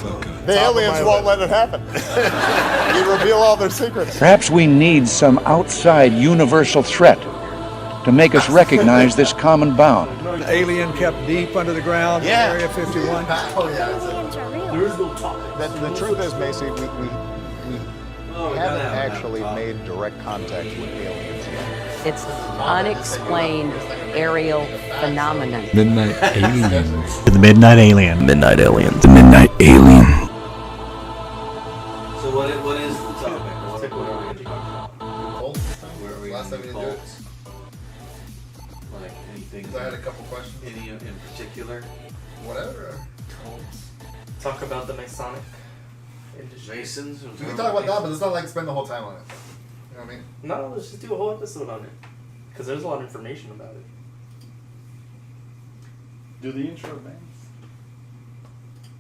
motherfucker. The aliens won't let it happen. You reveal all their secrets. Perhaps we need some outside universal threat to make us recognize this common bound. The alien kept deep under the ground in Yeah. Area 51. Oh, yeah. There is no talk. The truth is, Macy, we haven't actually made direct contact with aliens yet. It's unexplained aerial phenomenon. Midnight aliens. The Midnight Alien. Midnight aliens. The midnight alien. So what is the topic? What are we talking about? Colts? Where are we Last time we didn't do it. Colts? Like anything? I had a couple questions. Any in particular? Whatever. Talk about the Masonic industry. Masons? We can talk about that, but it's not like spend the whole time on it. You know what I mean? No, let's just do a whole episode on it. Because there's a lot of information about it. Do the intro, man.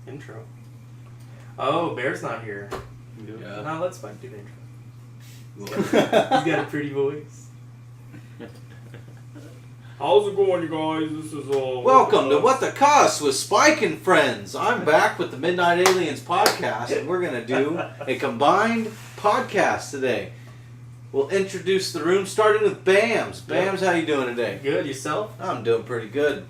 Intro. Oh, Bear's not here. Yeah. No, let's Spike do the intro. He's got a pretty voice. How's it going, you guys? This is Welcome to What the Cuss with Spike and Friends. I'm back with the Midnight Aliens podcast, and we're going to do a combined podcast today. We'll introduce the room, starting with Bams. Bams, how you doing today? Good, yourself? I'm doing pretty good.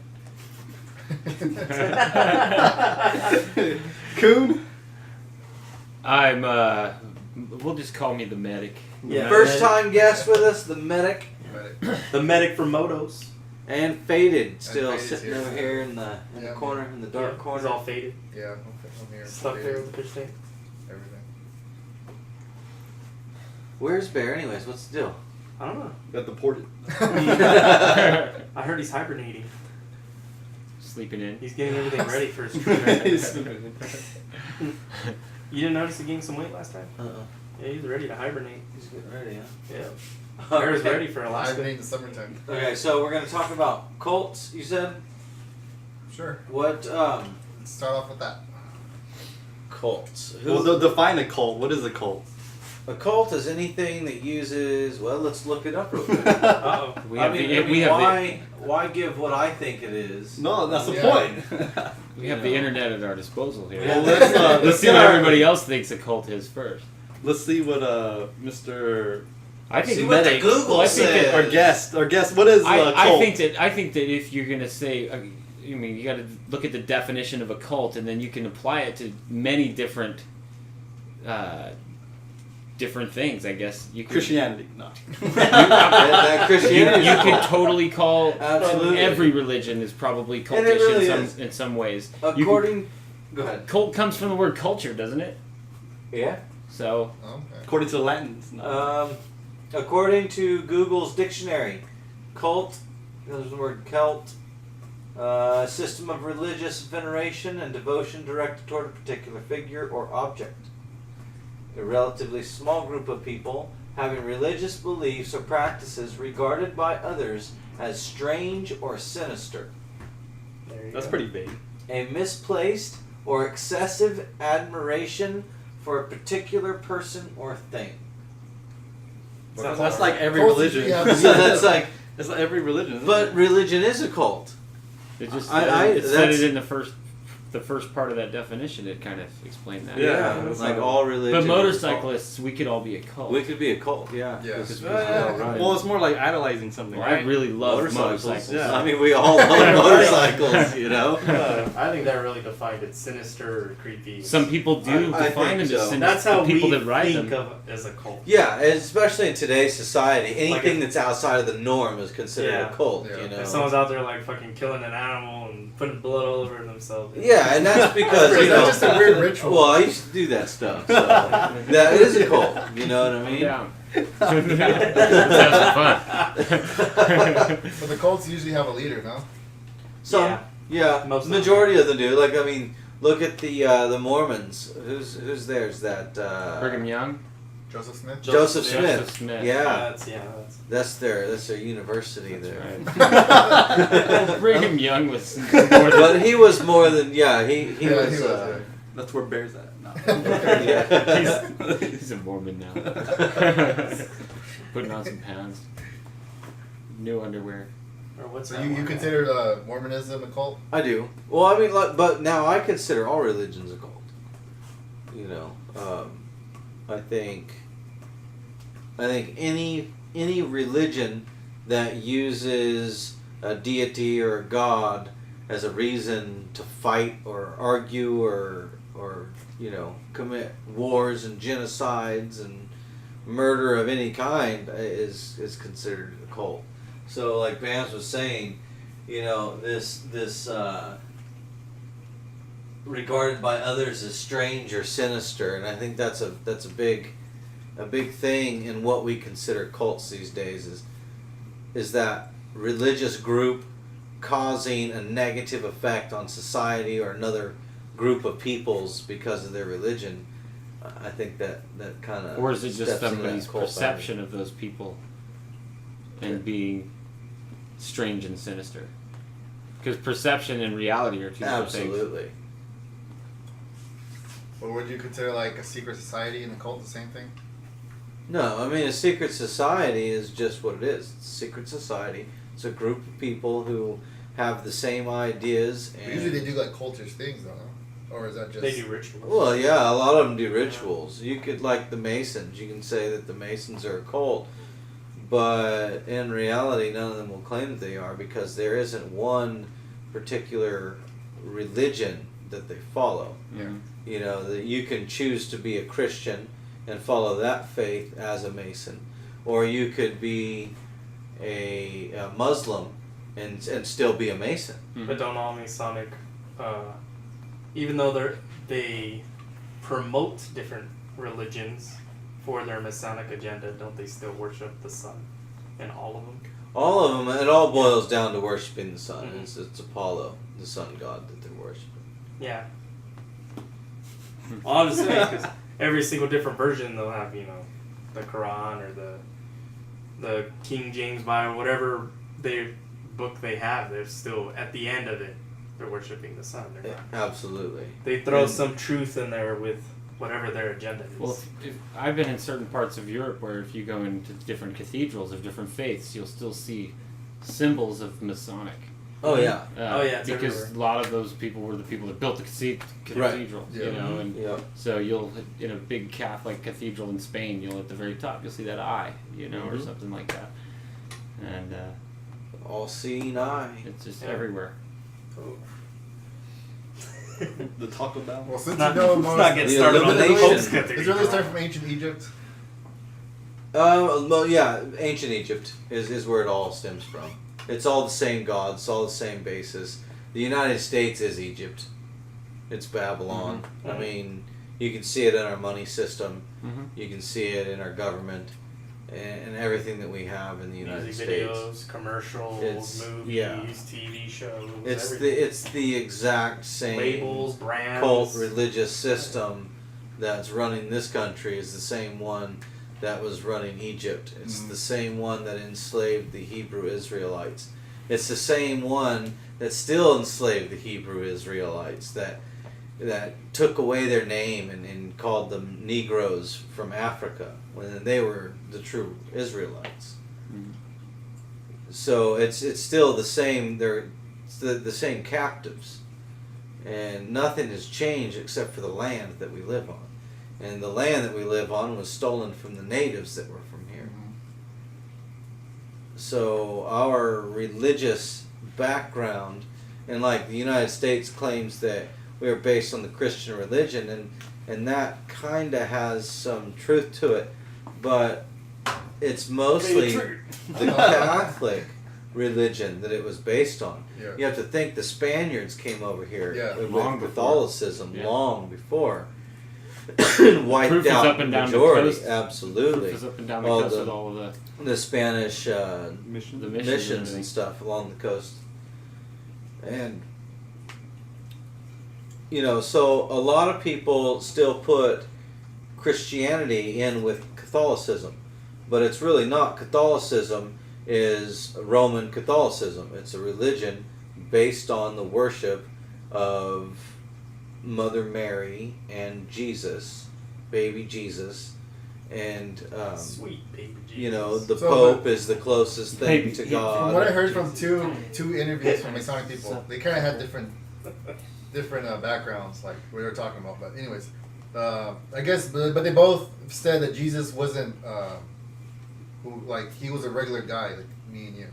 Coon? I'm, we'll just call me the medic. Yeah. First time guest with us, the medic. The medic from Motos. And Faded, still Faded's sitting here. over here in the Yeah. corner, in the dark He's corner. all faded. Yeah, I'm here. Stuck there with the fish tank. Everything. Where's Bear anyways? What's the deal? I don't know. Got deported. I heard he's hibernating. Sleeping in. He's getting everything ready for his trip. You didn't notice he gained some weight last time? Uh-uh. Yeah, he's ready to hibernate. He's getting ready, huh? Yeah. Bear's Okay. ready for I Alaska. made in the summertime. Okay, so we're going to talk about cults, you said? Sure. What, Let's start off with that. cults? Well, define a cult. What is a cult? A cult is anything that uses, well, let's look it up real quick. Uh-oh. Why give what I think it is? No, that's the Yeah. point. We have the internet at our disposal here. Yeah. Well, Let's see what everybody else thinks a cult is first. Let's see what Mr. I think See what the medic. Google I think says. Our guest. What is a cult? I think that if you're gonna say, I mean, you got to look at the definition of a cult, and then you can apply it to many different, different things. I guess you could, Christianity. No. That Christianity You is a could cult. totally call Absolutely. every religion is probably cultish And it really is. in some ways. According, go ahead. Cult comes from the word culture, doesn't it? Yeah. So Okay. According to the Latins. No. According to Google's dictionary, cult, there's the word cult, system of religious veneration and devotion directed toward a particular figure or object. A relatively small group of people having religious beliefs or practices regarded by others as strange or sinister. There you That's go. pretty vague. A misplaced or excessive admiration for a particular person or thing. Sounds That's like like every Cults religion. usually have- So that's like, That's like every religion. Isn't but it? religion is a cult. it just I- it said that's- it in the first part of that definition. It kind of explained that. Yeah. Like all religion. But motorcyclists, we could all be a cult. We could be a cult, yeah. Yeah. Because we Yeah. all ride. Well, it's more like idolizing something, Well, right? I really love Motorcycles. motorcycles. Yeah. I mean, we all love motorcycles, you know? I think that really defined it. Sinister or creepy. Some people do I define them think as so. sin- That's how the people we that ride think them. of as a cult. Yeah, and especially in today's society, anything Like that's outside of the norm is considered Yeah. a cult, Yeah. you know? If someone's out there like fucking killing an animal and putting blood all over themselves. Yeah, and that's because, you That's know... just a weird ritual. Well, I used to do that stuff, so... that is a cult, you know what I mean? Yeah. That's fun. But the cults usually have a leader, no? Some, yeah, Most of them. majority of them do. Like, I mean, look at the Mormons. Who's theirs? That Brigham Young. Joseph Smith? Joseph Joseph Smith. Smith. Yeah, That's that's their university there. Right. Brigham Young was more than But he was more than he Yeah, was. he was, That's where Bear's at. No. Yeah. he's a Mormon now. Putting on some pounds. New underwear. or what's So that you one? consider Mormonism a cult? I do. Well, I mean, like, but now I consider all religions a cult. You know, I think any religion that uses a deity or a god as a reason to fight or argue or you know, commit wars and genocides and murder of any kind is considered a cult. So like Vance was saying, you know, this regarded by others as strange or sinister, and I think that's a big thing in what we consider cults these days is that religious group causing a negative effect on society or another group of peoples because of their religion. I think that kind of, or is it just somebody's perception of those people and being strange and sinister? Because perception and reality are two different things. Absolutely. Or would you consider like a secret society and a cult the same thing? No, I mean a secret society is just what it is. It's a secret society. It's a group of people who have the same ideas. But And usually they do like cultish things, though, no? Or is that just... They do rituals. Well, yeah, a lot of them do rituals. You could, like the Masons, you can say that the Masons are a cult, but in reality, none of them will claim that they are because there isn't one particular religion that they follow. Yeah. You know, that you can choose to be a Christian and follow that faith as a Mason, or you could be a Muslim and still be a Mason. But don't all Masonic, even though they promote different religions for their Masonic agenda, don't they still worship the sun in all of them? All of them, it all boils down to worshiping the sun. It's Apollo, the sun god that they're worshiping. Yeah. Well, I'm just saying, because every single different version they'll have, you know, the Quran or the King James Bible, whatever book they have, they're still, at the end of it, they're worshiping the sun. They're not. Absolutely. They throw some truth in there with whatever their agenda is. Well, if I've been in certain parts of Europe where if you go into different cathedrals of different faiths, you'll still see symbols of Masonic. Oh yeah. It's because everywhere. a lot of those people were the people that built the cathedral. Yeah. You know, and Yep. so you'll in a big Catholic cathedral in Spain, you'll at the very top you'll see that eye, you know, or something like that, and All-seeing eye. it's just everywhere. The Taco Bell. Well, since Not, you know let's most... not get The started on the illumination. Pope's Is it really cathedral. started from ancient Egypt? Well, yeah, ancient Egypt is where it all stems from. It's all the same gods, it's all the same basis. The United States is Egypt. It's Babylon. I mean, you can see it in our money system. You can see it in our government and everything that we have in the United Music States. videos, commercials, It's- movies, yeah. TV shows, It's everything. it's the exact same Labels, brands. cult religious system that's running this country is the same one that was running Egypt. It's the same one that enslaved the Hebrew Israelites. It's the same one that still enslaved the Hebrew Israelites, that took away their name and called them Negroes from Africa when they were the true Israelites. So it's still the same. They're the same captives, and nothing has changed except for the land that we live on. And the land that we live on was stolen from the natives that were from here. So our religious background, and like the United States claims that we are based on the Christian religion, and that kind of has some truth to it, but it's mostly the Catholic religion that it was based on. Yeah. You have to think the Spaniards came over here with Long before. Catholicism Yeah. long before. Wiped Proof is out up and down the majority. coast. Absolutely. Proof is up and down the All coast the- with all of The Spanish the missions, missions everything. and stuff along the coast. And you know, so a lot of people still put Christianity in with Catholicism, but it's really not. Catholicism is Roman Catholicism. It's a religion based on the worship of Mother Mary and Jesus, baby Jesus, and Sweet baby Jesus. you know, the So, Pope is the closest thing Baby, to yeah, God. From what I heard from two interviews from Masonic people, they kind of had different backgrounds, like what they were talking about. But anyways, I guess, but they both said that Jesus wasn't, he was a regular guy, like me and you.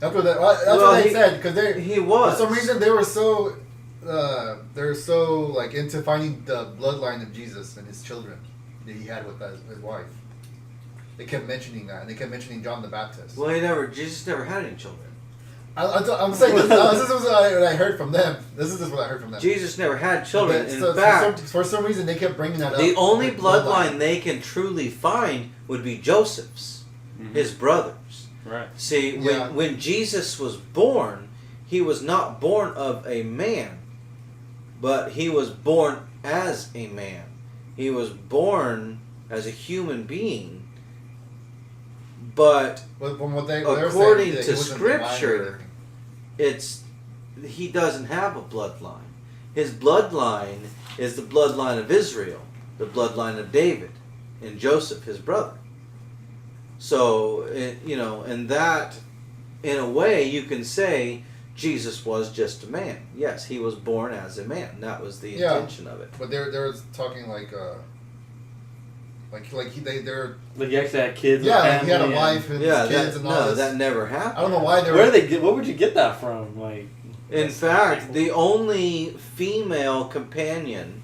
That's what they said, because he was. For some reason, they were so, they're so like into finding the bloodline of Jesus and his children that he had with his wife. They kept mentioning that, and they kept mentioning John the Baptist. Well, Jesus never had any children. I'm saying this is what I heard from them. This is just what I heard from them. Jesus never had children. But In fact, for some reason, they kept bringing that up. the only bloodline they can truly find would be Joseph's, his brothers. Right. See, Yeah. when Jesus was born, he was not born of a man, but he was born as a man. He was born as a human being. But From what they according saying, to he wasn't divine or Scripture, anything. he doesn't have a bloodline. His bloodline is the bloodline of Israel, the bloodline of David and Joseph, his brother. So, and that, in a way, you can say Jesus was just a man. Yes, he was born as a man. That was the intention of it. But they're talking they're Like he actually had kids. yeah, and he had a family wife and kids and all this. that never happened. I don't know why they were. Where they get? What would you get that from? Like, In fact, the only female companion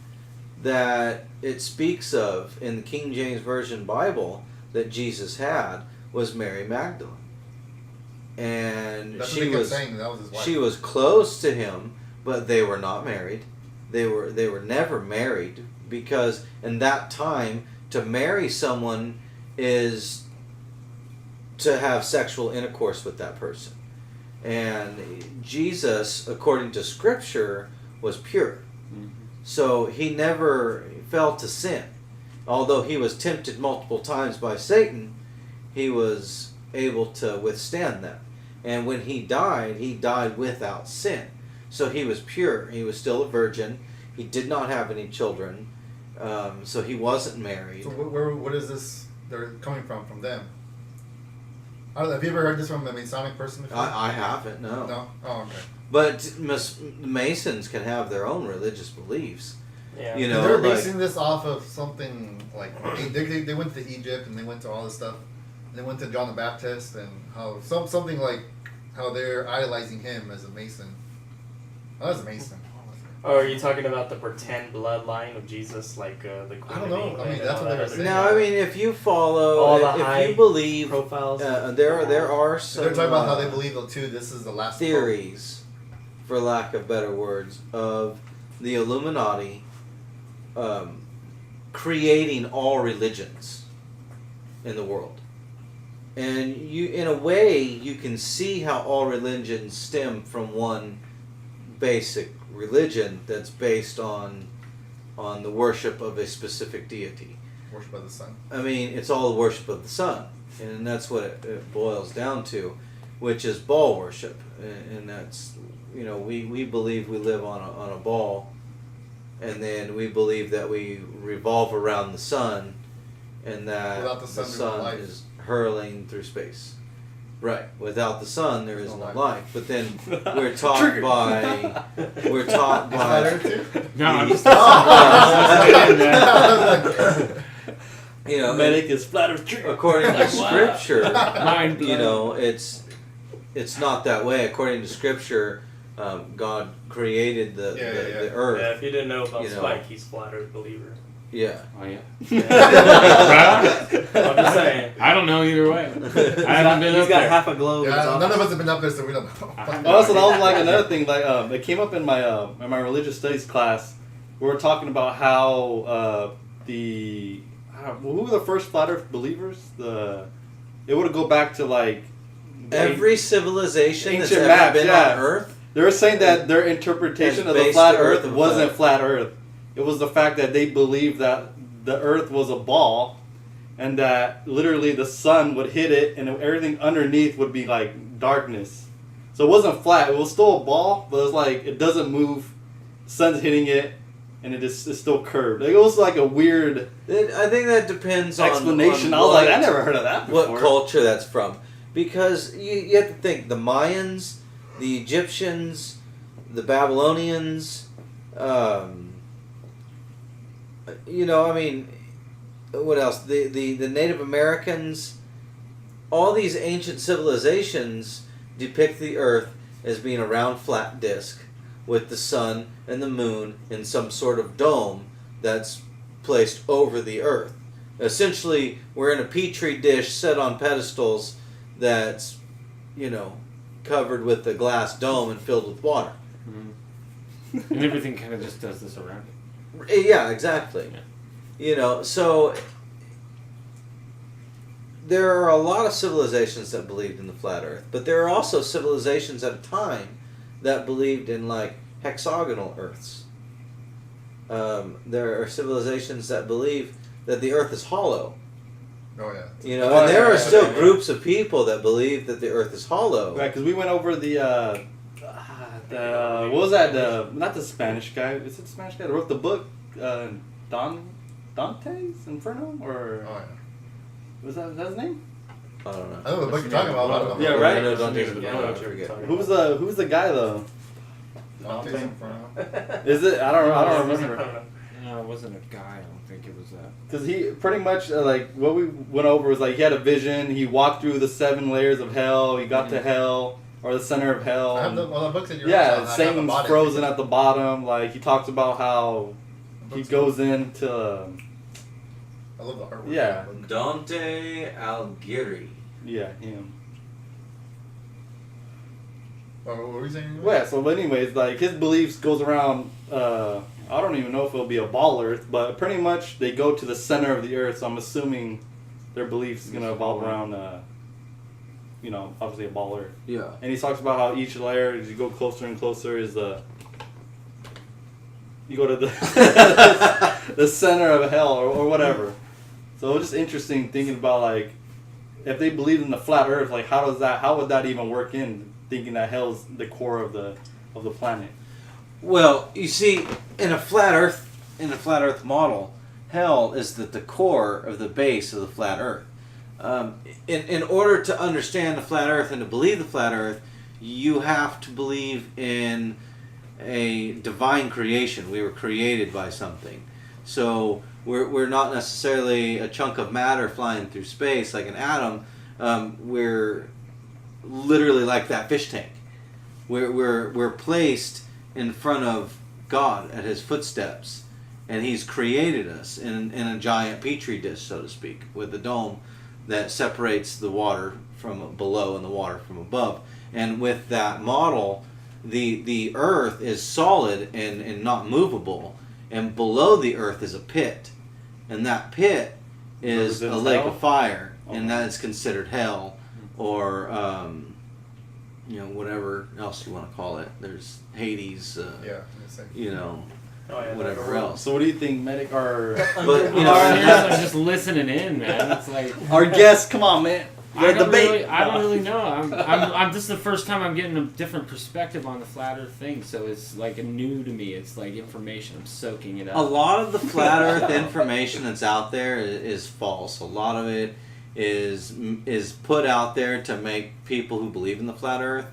that it speaks of in the King James Version Bible that Jesus had was Mary Magdalene. And That's what they kept saying, that was his wife. she was close to him, but they were not married. They were never married, because in that time to marry someone is to have sexual intercourse with that person. And Jesus, according to Scripture, was pure. So he never fell to sin. Although he was tempted multiple times by Satan, he was able to withstand them. And when he died without sin. So he was pure. He was still a virgin. He did not have any children. So he wasn't married. So what is this they're coming from them? I don't know, have you ever heard this from a Masonic person before? I haven't, no. No? Oh, okay. But Masons can have their own religious beliefs. Yeah. You know, they're like, basing this off of something like they went to Egypt and they went to all this stuff. And they went to John the Baptist and how something like how they're idolizing him as a Mason. Oh, that's a Mason. Oh, are you talking about the pretend bloodline of Jesus, like the Queen I don't of know. England I mean, and that's all what they that were other saying. now, I mean, if you follow, All the if high you believe, profiles? there are some They're talking about how they believe though too. This is the last theories, for lack of better words, of the Illuminati creating all religions in the world. And you, in a way, you can see how all religions stem from one basic religion that's based on the worship of a specific deity. Worship of the sun. I mean, it's all the worship of the sun, and that's what it boils down to, which is ball worship, and that's, we believe we live on a ball, and then we believe that we revolve around the sun, and that Without the sun, there's no life. is hurling through space. Right. Without the sun, there is no life. But then we're taught by No, I'm just medic is flat Earth true. according to Scripture, mind blown. it's not that way. According to Scripture, God created the earth. Yeah, if you didn't know about You know. Spike, he's flat Earth believer. Yeah. Oh yeah. I'm just saying. I don't know either way. I haven't been He's up got there. half a globe. in his Yeah, none office. of us have been up there, so we don't know. Also, that was like another thing. Like, it came up in my religious studies class. We were talking about how who were the first flat Earth believers? It would go back to like Every civilization that's ancient ever maps, been yeah. on Earth. They were saying that their interpretation Has of the based flat the Earth Earth of wasn't flat. flat Earth. It was the fact that they believed that the Earth was a ball, and that literally the sun would hit it, and everything underneath would be like darkness. So it wasn't flat. It was still a ball, but it was like it doesn't move. Sun's hitting it, and it's still curved. Like, it was like a weird I think that depends explanation. on I was like, what- I never heard of that before. what culture that's from. Because you have to think, the Mayans, the Egyptians, the Babylonians, You know, I mean, what else? The Native Americans, all these ancient civilizations depict the Earth as being a round, flat disk with the sun and the moon in some sort of dome that's placed over the Earth. Essentially, we're in a petri dish set on pedestals that's, you know, covered with a glass dome and filled with water. Mm-hmm. And everything kind of just does this around it. Yeah, exactly. Yeah. You know, so there are a lot of civilizations that believed in the flat Earth, but there are also civilizations at a time that believed in like hexagonal Earths. There are civilizations that believe that the Earth is hollow. Oh yeah. You know, and there are still groups of people that believe that the Earth is hollow. Right, because we went over the what was that? Not the Spanish guy. Is it the Spanish guy that wrote the book? Dante's Inferno, or Oh yeah. was that his name? I don't know. I know the book you're talking about. I don't know. Yeah, right? I know Dante's Yeah, Inferno, I what you're forget. talking Who's the guy though? Dante's Inferno. Is it? I don't remember. No, it wasn't a guy. I don't think it was that. Because he pretty much like what we went over was like he had a vision. He walked through the 7 layers of hell. He got to hell or the center of hell. I have the books that you're Yeah, Satan's frozen at the bottom. Like he talks about how he goes into. I love the artwork. Yeah. Dante Alighieri. Yeah, him. What were you saying? Well, yeah, so anyways, like his beliefs goes around. I don't even know if it'll be a ball Earth, but pretty much they go to the center of the Earth. So I'm assuming their beliefs is gonna evolve around. You know, obviously a ball Earth. Yeah. And he talks about how each layer, as you go closer and closer, is you go to the the center of hell or whatever. So it was just interesting thinking about like if they believe in the flat Earth, like how would that even work in thinking that hell's the core of the planet? Well, you see, in a flat Earth model, hell is the core of the base of the flat Earth. In order to understand the flat Earth and to believe the flat Earth, you have to believe in a divine creation. We were created by something, so we're not necessarily a chunk of matter flying through space like an atom. We're literally like that fish tank. We're placed in front of God at His footsteps, and He's created us in a giant petri dish, so to speak, with a dome that separates the water from below and the water from above. And with that model, the Earth is solid and not movable, and below the Earth is a pit, and that pit is a lake of fire, and that is considered hell, or you know, whatever else you want to call it. There's Hades, you know, whatever else. So what do you think, Medic? But you know, I'm just listening in, man. It's like our guest. Come on, man. I don't really know. I'm this is the first time I'm getting a different perspective on the flat Earth thing, so it's like new to me. It's like information. I'm soaking it up. A lot of the flat Earth information that's out there is false. A lot of it is put out there to make people who believe in the flat Earth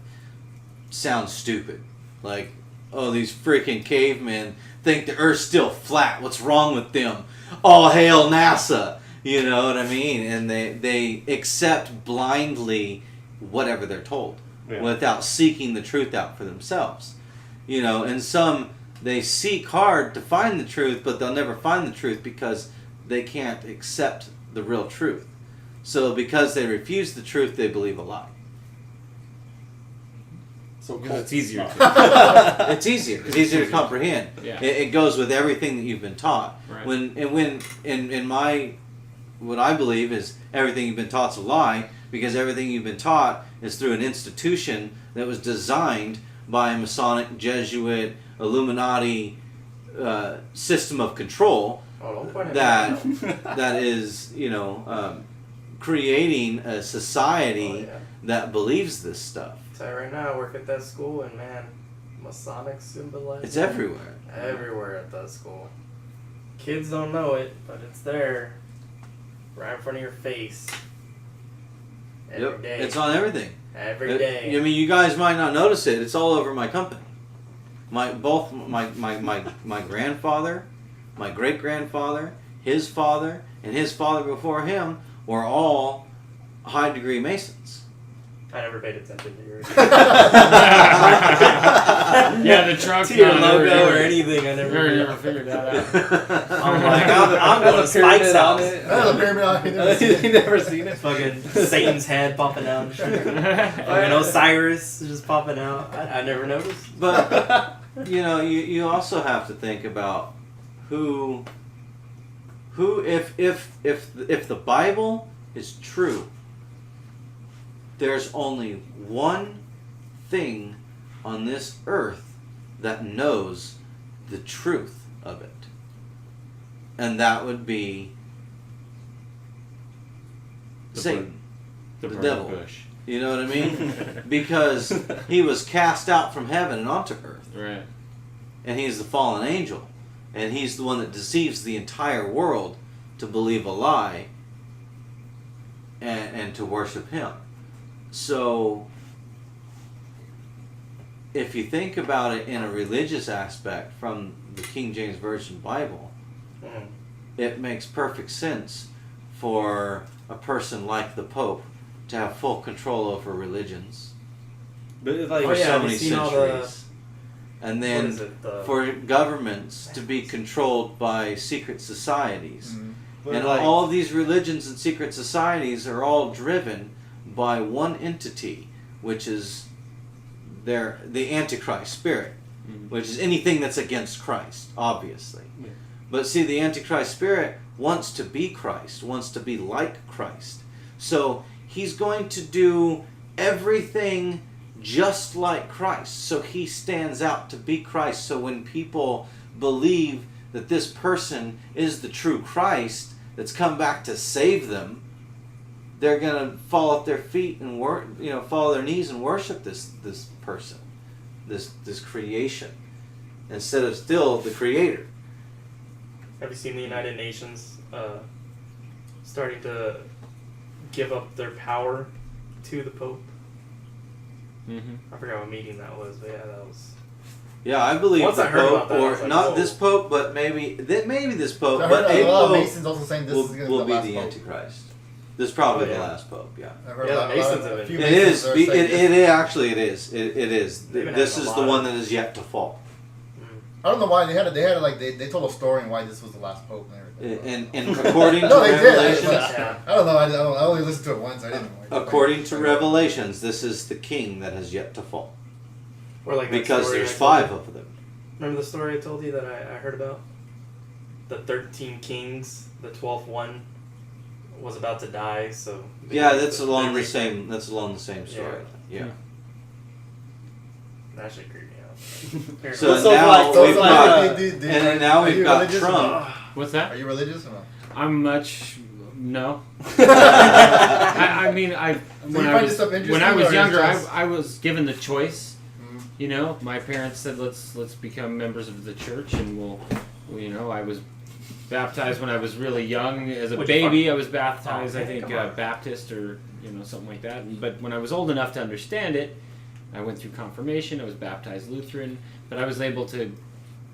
sound stupid. Like, oh, these freaking cavemen think the Earth's still flat. What's wrong with them? All hail NASA. You know what I mean? And they accept blindly whatever they're told without seeking the truth out for themselves. You know, and some, they seek hard to find the truth, but they'll never find the truth because they can't accept the real truth. So because they refuse the truth, they believe a lie. So because it's easier to. It's easier. It's easier to comprehend. Yeah. It goes with everything that you've been taught. Right. When in my, what I believe is everything you've been taught's a lie, because everything you've been taught is through an institution that was designed by a Masonic, Jesuit, Illuminati system of control that is, you know, creating a society that believes this stuff. I'll tell you right now, I work at that school, and man, Masonic symbolize. It's everywhere. Everywhere at that school. Kids don't know it, but it's there, right in front of your face. Every day. It's on everything. Every day. I mean, you guys might not notice it. It's all over my company. My grandfather my great-grandfather, his father, and his father before him were all high-degree Masons. I never paid attention to yours. Yeah, the truck. to your no, logo never, or anything. I never figured that out. I'm like, I'm going to Spike's house. Oh, the pyramid on it. You never seen it? Fucking Satan's head popping out. Fucking Osiris just popping out. I never noticed. But you also have to think about who if the Bible is true, there's only one thing on this earth that knows the truth of it, and that would be Satan, the devil. Bush. You know what I mean? Because he was cast out from heaven and onto earth. Right. And he's the fallen angel. And he's the one that deceives the entire world to believe a lie and to worship him. So, if you think about it in a religious aspect from the King James Version Bible, it makes perfect sense for a person like the Pope to have full control over religions But it's like, for so have you many seen all centuries. And then what is it, for governments to be controlled by secret societies. but And like, all of these religions and secret societies are all driven by one entity, which is the Antichrist spirit, which is anything that's against Christ, obviously. Yeah. But see, the Antichrist spirit wants to be Christ, wants to be like Christ. So he's going to do everything just like Christ. So he stands out to be Christ. So when people believe that this person is the true Christ that's come back to save them, they're going to fall at their feet and fall at their knees and worship this person, this creation, instead of still the Creator. Have you seen the United Nations starting to give up their power to the Pope? Mm-hmm. I forgot what meeting that was, but yeah, that was. Yeah, I believe Once the I heard Pope, about that, I was or like, not whoa. this Pope, but maybe this Pope, I but heard a a lot of Pope Masons also saying this is going to will be the be last the pope. Antichrist. This is probably Oh, yeah. the last Pope. Yeah. I've heard Yeah, a the lot Masons of have a it. few It Masons is. are It saying actually it is. It is. They've been This having is a the lot one of- that is yet to fall. I don't know why they told a story on why this was the last pope and everything. And according to No, they did. Revelations, Yeah. I don't know. I only listened to it once. I didn't know. according to Revelations, this is the king that has yet to fall, Or like that because story there's I told 5 you. of them. Remember the story I told you that I heard about? The 13 kings, the 12th one was about to die, so. Yeah, that's along the same. That's along the same story. Yeah. That should creep me out. So So now like- so we've like- got, and and now we've got Trump. What's that? Are you religious or not? I'm much no. I mean, when I find was this stuff interesting, when I or was it's younger, just- I was given the choice. Mhm. You know, my parents said let's become members of the church, and I was baptized when I was really young. As a Which baby, part? I was baptized. Oh, I okay, think come on. Baptist or something like that. But when I was old enough to understand it, I went through confirmation. I was baptized Lutheran, but I was able to.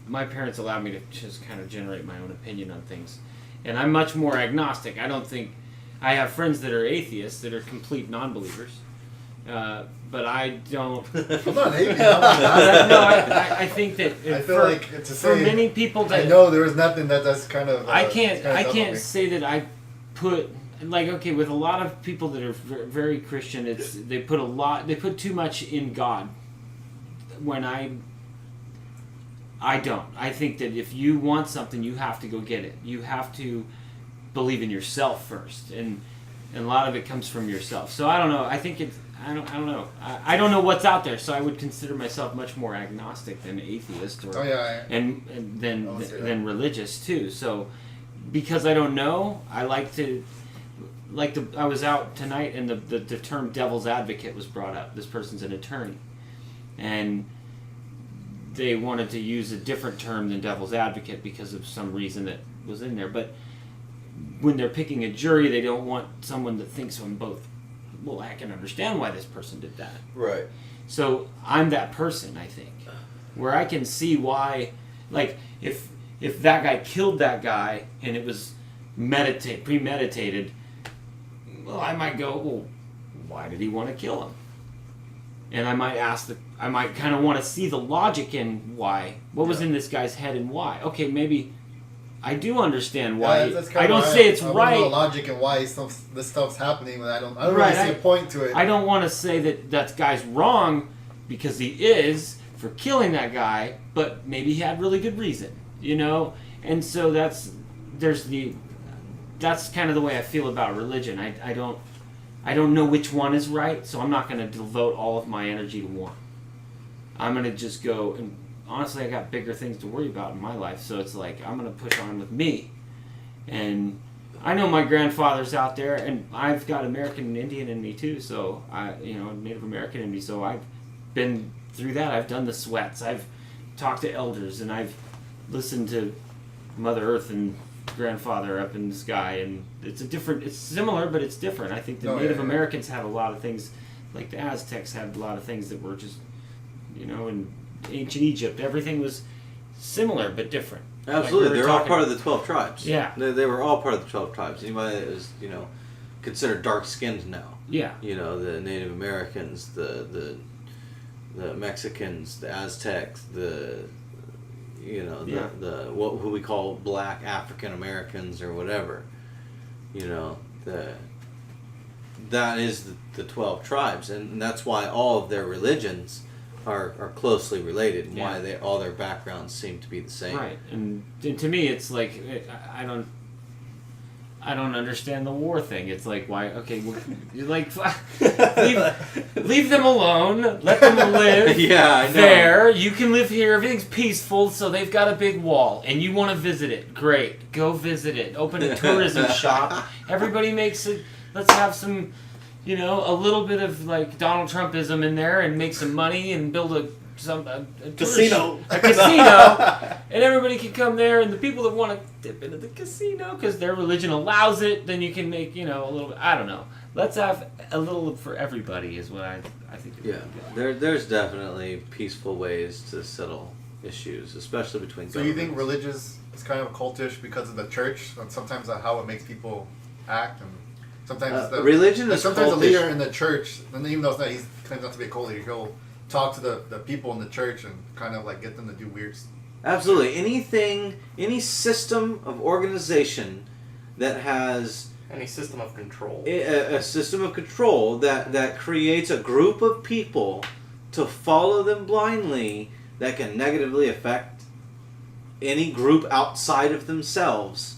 My parents allowed me to just kind of generate my own opinion on things, and I'm much more agnostic. I don't think I have friends that are atheists that are complete non-believers, but I don't. I'm not an atheist. No, I think that I feel for, like to for say many people I that know there is nothing that's kind of. I it's can't kinda I dumb of can't me. say that I put like okay with a lot of people that are very Christian. They put too much in God. When I don't. I think that if you want something, you have to go get it. You have to believe in yourself first, and a lot of it comes from yourself. So I don't know. I think it's. I don't know. I don't know what's out there. So I would consider myself much more agnostic than atheist, or Oh yeah. and I would say than religious too. So because I don't know, I I was out tonight, and the term devil's advocate was brought up. This person's an attorney, and they wanted to use a different term than devil's advocate because of some reason that was in there. But when they're picking a jury, they don't want someone that thinks on both. Well, I can understand why this person did that. Right. So I'm that person, I think, where I can see why, like if if that guy killed that guy and it was premeditated, well, I might go, well, why did he want to kill him? And I might I might kind of want to see the logic in why. What was in this guy's head and why? Okay, maybe I do understand why. Yeah, that's kinda I don't why say it's I right. know the logic and why this stuff's happening, but I don't Right, really see a point to it. I don't want to say that guy's wrong because he is for killing that guy, but maybe he had really good reason, you know? And so that's kind of the way I feel about religion. I don't know which one is right, so I'm not going to devote all of my energy to one. I'm going to just go, and honestly, I got bigger things to worry about in my life, so it's like, I'm going to push on with me. And I know my grandfather's out there, and I've got American and Indian in me too, so Native American in me, so I've been through that. I've done the sweats. I've talked to elders, and I've listened to Mother Earth and grandfather up in the sky, and it's similar, but it's different. I think the Native Americans had a lot of things, like the Aztecs had a lot of things that were just, in ancient Egypt, everything was similar but different. Absolutely, they're all part of the 12 tribes. Yeah, they were all part of the 12 tribes. Anybody that was, considered dark-skinned now. Yeah. The Native Americans, the Mexicans, the Aztecs, who we call Black African Americans or whatever. That is the 12 tribes, and that's why all of their religions are closely related, and why all their backgrounds seem to be the same. Right, and to me, it's like I don't understand the war thing. It's like, why? Okay, well, you're like leave them alone. Let them live. Yeah, I know. There, you can live here. Everything's peaceful. So they've got a big wall, and you want to visit it. Great, go visit it. Open a tourism shop. Everybody makes it. Let's have some. A little bit of like Donald Trumpism in there, and make some money and build a casino, and everybody can come there. And the people that want to dip into the casino because their religion allows it, then you can make a little bit. I don't know. Let's have a little for everybody is what I think. Yeah, there's definitely peaceful ways to settle issues, especially between. So you think religious is kind of cultish because of the church, and sometimes how it makes people act and. Sometimes religion is sometimes cultish. the leader in the church, and even though it's not, he claims not to be a cult leader, he'll talk to the people in the church and kind of like get them to do weird stuff. Absolutely. Any system of organization that has any system of control, a system of control that creates a group of people to follow them blindly that can negatively affect any group outside of themselves,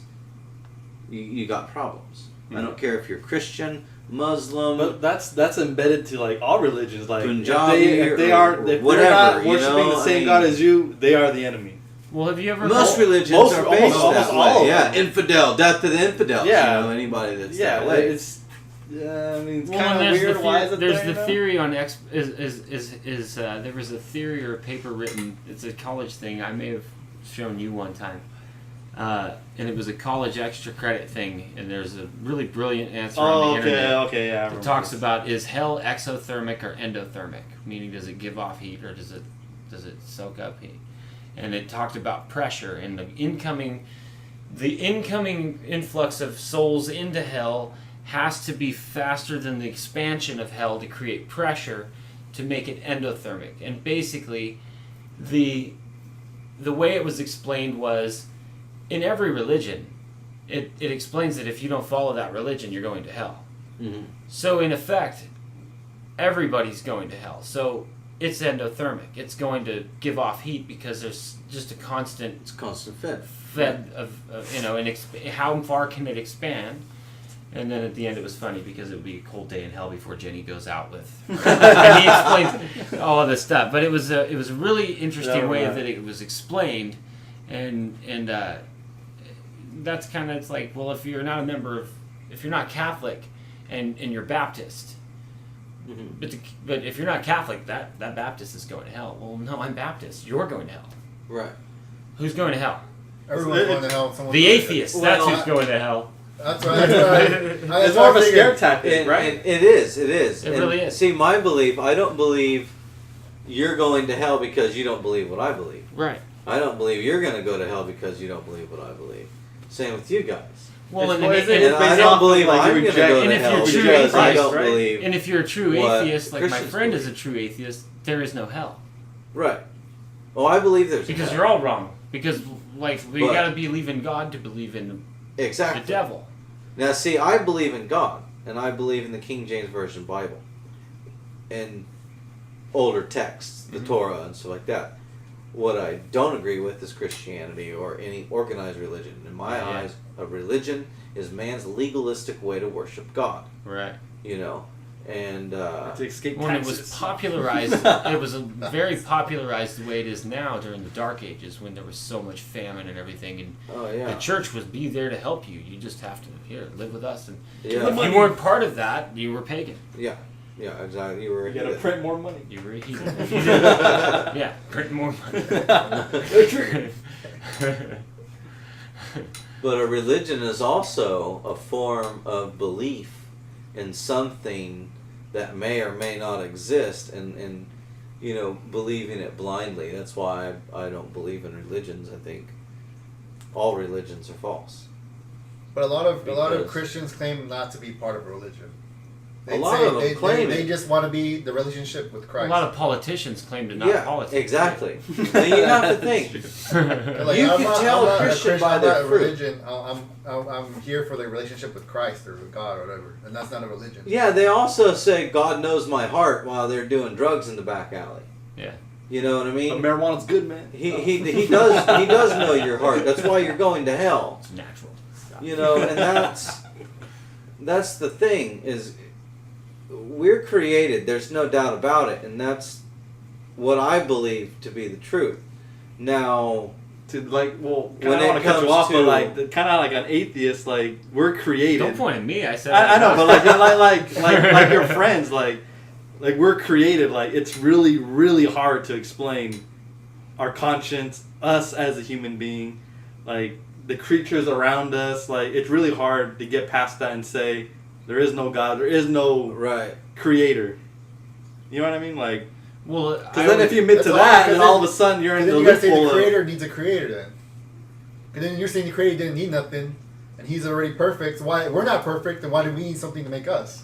you got problems. I don't care if you're Christian, Muslim, but that's embedded to like all religions. Like Punjabi, if they're not worshiping the same God as you, they are the enemy. Well, have you ever? Most religions are based that way. Yeah, them. Infidel, death to the infidels. Yeah, anybody that's that way. It's it's kind of weird. Why is it there's the theory on there was a theory or a paper written. It's a college thing. I may have shown you one time. And it was a college extra credit thing, and there's a really brilliant answer on the internet. It talks about, is hell exothermic or endothermic? Meaning, does it give off heat or does it soak up heat? And it talked about pressure and the incoming influx of souls into hell has to be faster than the expansion of hell to create pressure to make it endothermic. And basically, the way it was explained was, in every religion, it explains that if you don't follow that religion, you're going to hell. Mm-hmm. So in effect, everybody's going to hell. So it's endothermic. It's going to give off heat because there's just a constant. It's constant fed of and how far can it expand? And then at the end, it was funny because it would be a cold day in hell before Jenny goes out with. And he explains all of this stuff, but it was a really interesting way that it was explained, and that's kind of, it's like, well, if you're not if you're not Catholic and you're Baptist, mm-hmm. but if you're not Catholic, that Baptist is going to hell. Well, no, I'm Baptist. You're going to hell. Right. Who's going to hell? Everyone's going to hell. The atheist. That's who's going to hell. That's right. It's more of a scare tactic, right? It is. It really is. See, my belief, I don't believe you're going to hell because you don't believe what I believe. Right. I don't believe you're going to go to hell because you don't believe what I believe. Same with you guys. Well, It's- and it's if- And I don't believe like I'm you going to reject- go and to if hell you're true because I atheist, don't right? believe. and if you're a true what atheist, like my Christians friend is believe. a true atheist, there is no hell. Right. Oh, I believe there's Because hell. you're all wrong. Because, like, we But- gotta believe in God to believe in Exactly. the devil. Now, see, I believe in God, and I believe in the King James Version Bible, and older texts, the Torah and stuff like that. What I don't agree with is Christianity or any organized religion. In my Yeah. eyes, a religion is man's legalistic way to worship God. Right. You know, and To escape When it taxes. was popularized, it was a very popularized the way it is now during the Dark Ages when there was so much famine and everything, and oh yeah, the church was be there to help you. You just have to live with us, and yeah, if you weren't part of that, you were pagan. yeah, exactly. You were. You gotta print more money. You were a heathen. If you didn't- yeah, print more money. But a religion is also a form of belief in something that may or may not exist, and you know, believing it blindly. That's why I don't believe in religions. I think all religions are false. But a lot of Because- Christians claim not to be part of a religion. A lot of them claim they it. just want to be the relationship with A Christ. lot of politicians claim to not Yeah, politics. exactly. Now you have to think. Like, You I'm can not- tell I'm a not Christian by I'm their not a fruit. religion. I'm here for the relationship with Christ or with God or whatever, and that's not a religion. Yeah, they also say God knows my heart while they're doing drugs in the back alley. Yeah. You know what I But mean? marijuana's good, man. He does know your heart. That's why you're going to hell. It's natural. You know, and that's the thing is we're created. There's no doubt about it, and that's what I believe to be the truth. Now, To like, well, When kind of it want to cut comes you off, to- but like, kind of like an atheist, like we're created. Don't point at me. I said. I know, but like your friends, like we're created. Like it's really, really hard to explain our conscience, us as a human being, like the creatures around us. Like it's really hard to get past that and say there is no God, there is no right. creator. You know what I mean? Like, Well, because then if you admit to That's that, all, then all of a sudden you're in then the you gotta say loophole the of. creator needs a creator then. Because then you're saying the creator didn't need nothing, and he's already perfect. So why we're not perfect, and why do we need something to make us?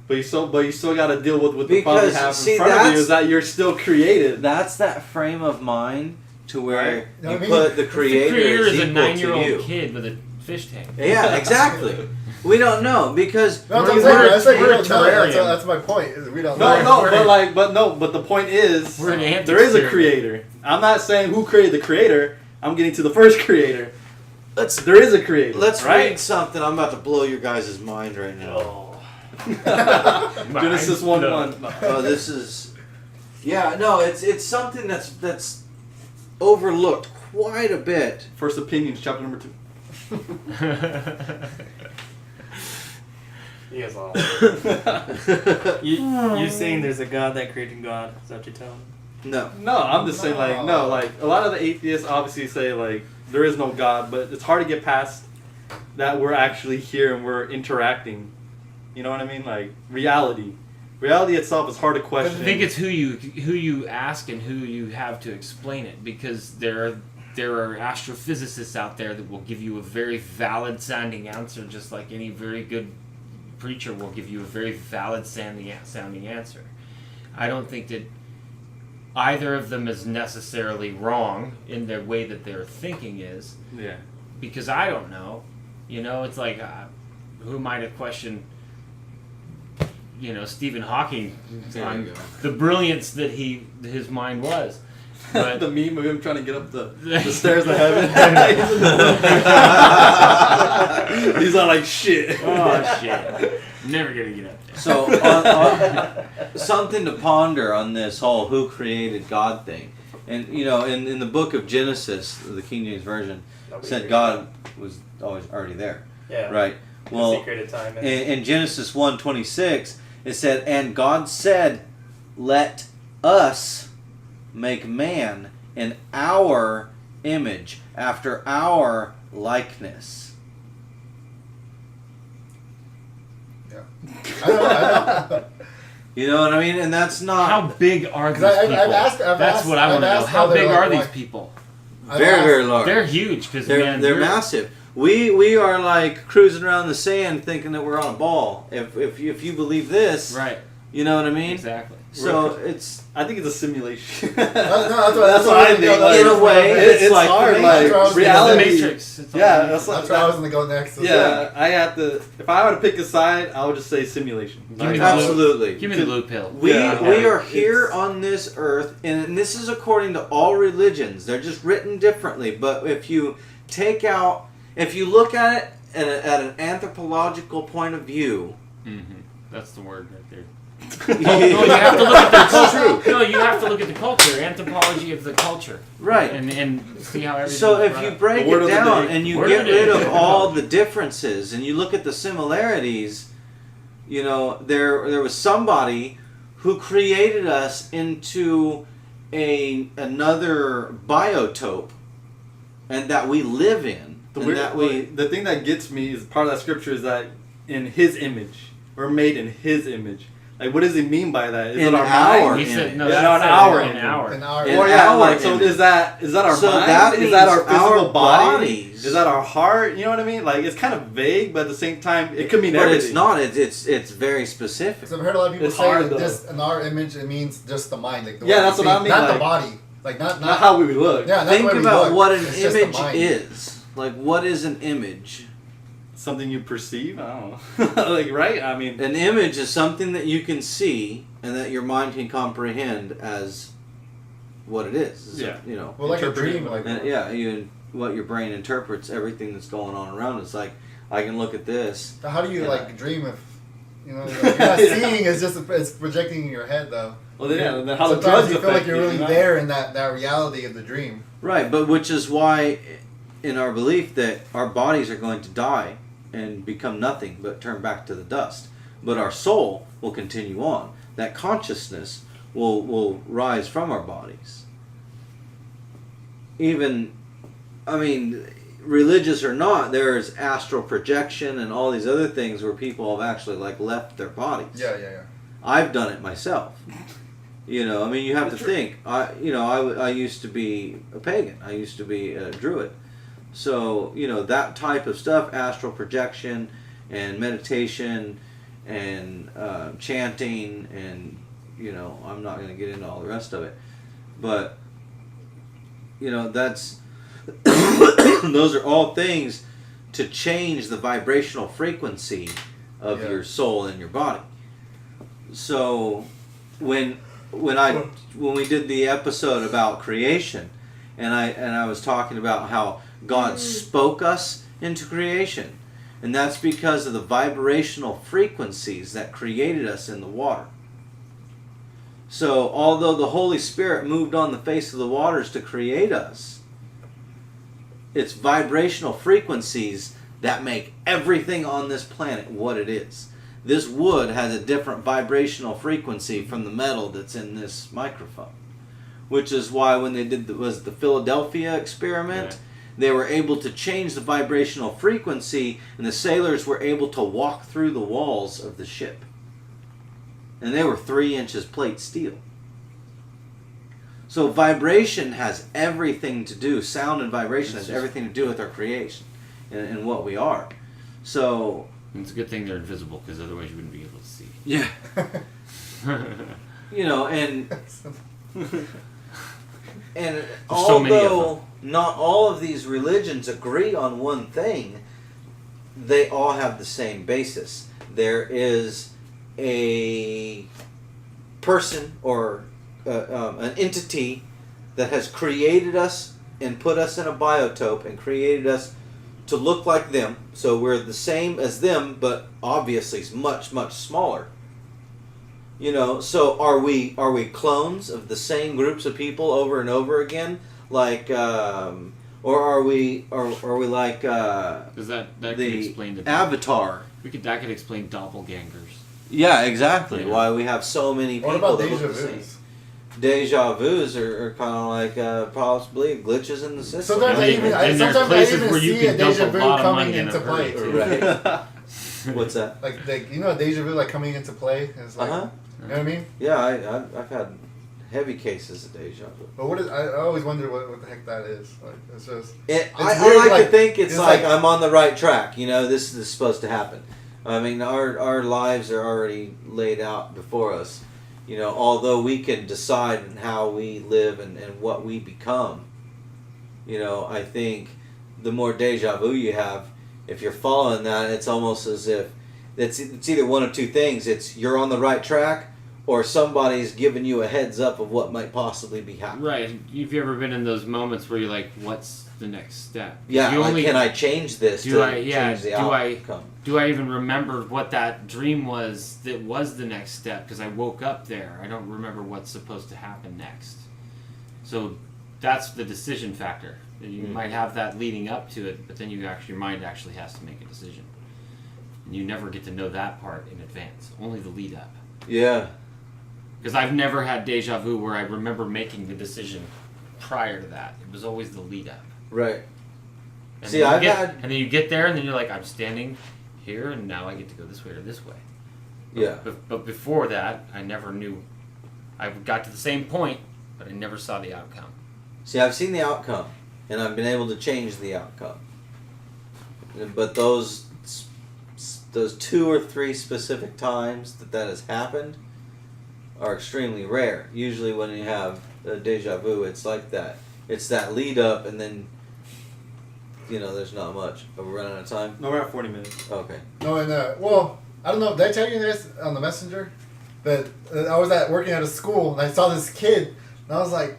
But you still got to deal with the problem you Because, have see, in front of you that's- is that you're still created. That's that frame of mind to where Right. Know you what I mean? put the the creator, creator is is a equal to 9-year-old you. kid with a fish tank. Yeah, exactly. We don't know because No, We're- I'm saying, we're- I said we we're don't know. terrarium. That's my point. Is we don't No, know. but the point is, We're an ant there is a experiment. creator. I'm not saying who created the creator. I'm getting to the first creator. let's There is a creator. let's right? read something. I'm about to blow your guys' mind right now. Genesis 1:1. Oh, this is, yeah, no, it's something that's overlooked quite a bit. First Opinions, chapter number 2. You guys all. You're saying there's a God that created God? Is that what you're telling me? No, No, I'm just saying like no, like a lot of the atheists obviously say like there is no God, but it's hard to get past that we're actually here and we're interacting. You know what I mean? Like reality itself is hard to But question. I think it's who you ask and who you have to explain it, because there are astrophysicists out there that will give you a very valid sounding answer, just like any very good preacher will give you a very valid sounding answer. I don't think that either of them is necessarily wrong in the way that their thinking is, yeah. because I don't know. You know, it's like who might have questioned, you know, Stephen Hawking There on you go. the brilliance that his mind was. But The meme of him trying to get up the stairs of heaven. He's all like shit. oh shit, never gonna get up there. so on something to ponder on this whole who created God thing, and you know, in the book of Genesis, the King James Version said God was always already there, Yeah. right? The Well, secret of time. in Genesis 1:26, it said, "And God said, let us make man in our image, after our likeness." Yeah. I know. You know what I mean? And that's not. How big are these 'Cause people? I've That's asked- what I want to know. asked How how they're big like, are these why- people? Very large. They're huge because They're massive. We are like cruising around the sand thinking that we're on a ball. If you believe this, right? You know what I mean? Exactly. So it's. I think it's a simulation. That's what I think. In a way, it's like hard. Like reality. The Matrix. Yeah, that's where I was gonna go next. Yeah, I have to. If I were to pick a side, I would just say simulation. Absolutely. Give me the blue pill. We are here on this earth, and this is according to all religions. They're just written differently. But if you look at it at an anthropological point of view, that's the word right there. No, you have to look at the culture. No, you have to look at the culture, anthropology of the culture, right? And see how everything. So if you break it down and you get rid of all the differences and you look at the similarities, you know, there was somebody who created us into another biotope, and that we live in. The thing that gets me is part of that scripture is that in His image, we're made in His image. Like, what does he mean by that? Is it our mind? He said, no, an hour. So is that our mind? That is that our physical our body? bodies. Is that our heart? You know what I mean? Like, it's kind of vague, but at the same time, it could mean but everything. It's not. It's very specific. So I've heard a lot of people It's say hard, like, just in our image, it means just the mind. Like that's what I mean. Not like, the body. Like not how we look. Yeah, think about what an it's just the image mind. is. Like, what is an image? Something you perceive? I don't know. Like, right? I mean, an image is something that you can see and that your mind can comprehend as what it is. Yeah. You know. Well, like a dream. Like what your brain interprets everything that's going on around. It's like, I can look at this. But how do you dream if you're not seeing? It's projecting in your head though. Well, yeah. Then how the sometimes drugs you feel like you're really you know? there in that reality of the dream. Right, but which is why, in our belief that our bodies are going to die and become nothing but turn back to the dust, but our soul will continue on. That consciousness will rise from our bodies. Even, I mean, religious or not, there's astral projection and all these other things where people have actually left their bodies. Yeah. I've done it myself. You know, I mean, you have to think. I used to be a pagan. I used to be a druid. So, you know, that type of stuff, astral projection and meditation and chanting and, you know, I'm not going to get into all the rest of it. But, you know, those are all things to change the vibrational frequency of your soul and your body. So, when we did the episode about creation, and I was talking about how God spoke us into creation, and that's because of the vibrational frequencies that created us in the water. So although the Holy Spirit moved on the face of the waters to create us, it's vibrational frequencies that make everything on this planet what it is. This wood has a different vibrational frequency from the metal that's in this microphone, which is why when they did the Philadelphia experiment, they were able to change the vibrational frequency, and the sailors were able to walk through the walls of the ship. And they were 3 inches plate steel. So vibration has everything to do, sound and vibration has everything to do with our creation and what we are. So it's a good thing they're invisible, because otherwise you wouldn't be able to see. Yeah. You know, and although not all of these religions agree on one thing, they all have the same basis. There is a person or an entity that has created us and put us in a biotope and created us to look like them. So we're the same as them, but obviously much, much smaller. You know, so are we clones of the same groups of people over and over again? Like, or are we like Does that could explain the Avatar? That could explain doppelgangers. Yeah, exactly. Yeah. Why we have so many people. What about that deja look the same. vus? Deja vus are kind of like possibly glitches in the system. Sometimes I even see a deja vu coming into play. Right. What's that? Like you know, deja vu coming into play. It's like, you know what I mean? Yeah, I've had heavy cases of deja vu. But what is? I always wonder what the heck that is. Like, it's just. I weird, like to like, think it's like like- I'm on the right track. You know, this is supposed to happen. I mean, our lives are already laid out before us. You know, although we can decide how we live and what we become. You know, I think the more deja vu you have, if you're following that, it's almost as if it's either one of two things. It's you're on the right track, or somebody's giving you a heads up of what might possibly be happening. Right. Have you ever been in those moments where you're like, what's the next step? Yeah, You like, can I change this to change the outcome? Do I even remember what that dream was that was the next step? Because I woke up there. I don't remember what's supposed to happen next. So that's the decision factor. You might have that leading up to it, but then your mind actually has to make a decision. And you never get to know that part in advance. Only the lead up. Yeah. Because I've never had deja vu where I remember making the decision prior to that. It was always the lead up. Right. And See, then and then you get there, and then you're like, I'm standing here, and now I get to go this way or this way. Yeah. But before that, I never knew. I got to the same point, but I never saw the outcome. See, I've seen the outcome, and I've been able to change the outcome. But those 2 or 3 specific times that has happened are extremely rare. Usually when you have a deja vu, it's like that. It's that lead up, and then, there's not much. Are we running out of time? No, we're at 40 minutes. Okay. No, and well, I don't know. Did I tell you this on the messenger? That I was working at a school and I saw this kid, and I was like,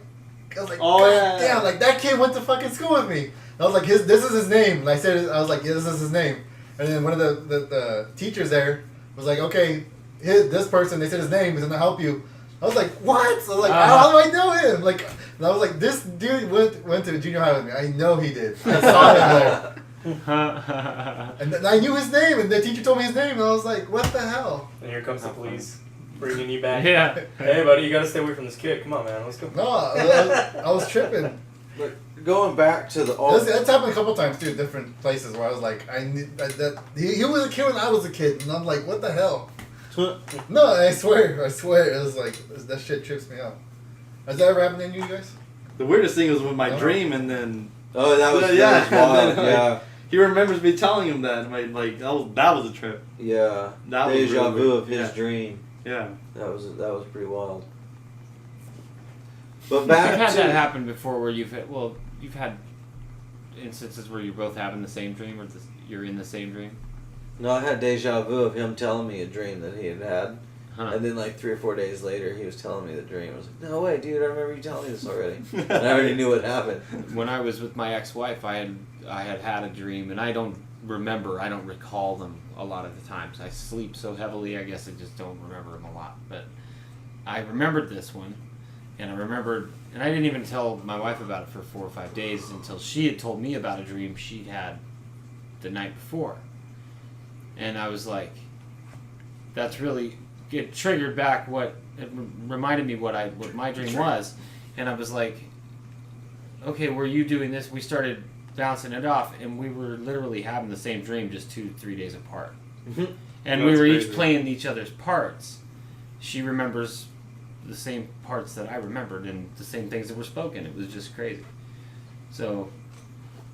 oh, God damn, like that kid went to fucking school with me. And I was like, this is his name, and I was like, yeah, this is his name. And then one of the teachers there was like, okay, this person, they said his name is gonna help you. I was like, what? So I was like, how do I know him? Like, and I was like, this dude went to junior high with me. I know he did. I saw him there. And then I knew his name, and the teacher told me his name, and I was like, what the hell? And here comes the police bringing you back. Yeah. Hey, buddy, you gotta stay away from this kid. Come on, man. Let's go. No, I was tripping. But going back to the That's happened a couple times too, different places where I was like, he was a kid when I was a kid, and I'm like, what the hell? No, I swear, it was like that shit trips me out. Has that ever happened to you guys? The weirdest thing was with my dream, and then that was wild. then, Yeah. He remembers me telling him that. That was a trip. Yeah. That was Deja really vu weird. of his dream. Yeah. That was pretty wild. But back I've had to that happen before, where you've had instances where you're both having the same dream, or you're in the same dream. No, I had deja vu of him telling me a dream that he had. Huh. And then 3 or 4 days later, he was telling me the dream. I was like, no way, dude, I remember you telling me this already. And I already knew what happened. When I was with my ex-wife, I had a dream, and I don't recall them a lot of the times. I sleep so heavily, I guess I just don't remember them a lot. But I remembered this one, and I didn't even tell my wife about it for 4 or 5 days until she had told me about a dream she'd had the night before. And I was like, it triggered back it reminded me what my dream was. And I was like, okay, were you doing this? We started bouncing it off, and we were literally having the same dream, just 2-3 days apart. Mm-hmm. And we were each playing each other's parts. She remembers the same parts that I remembered, and the same things that were spoken. It was just crazy. So,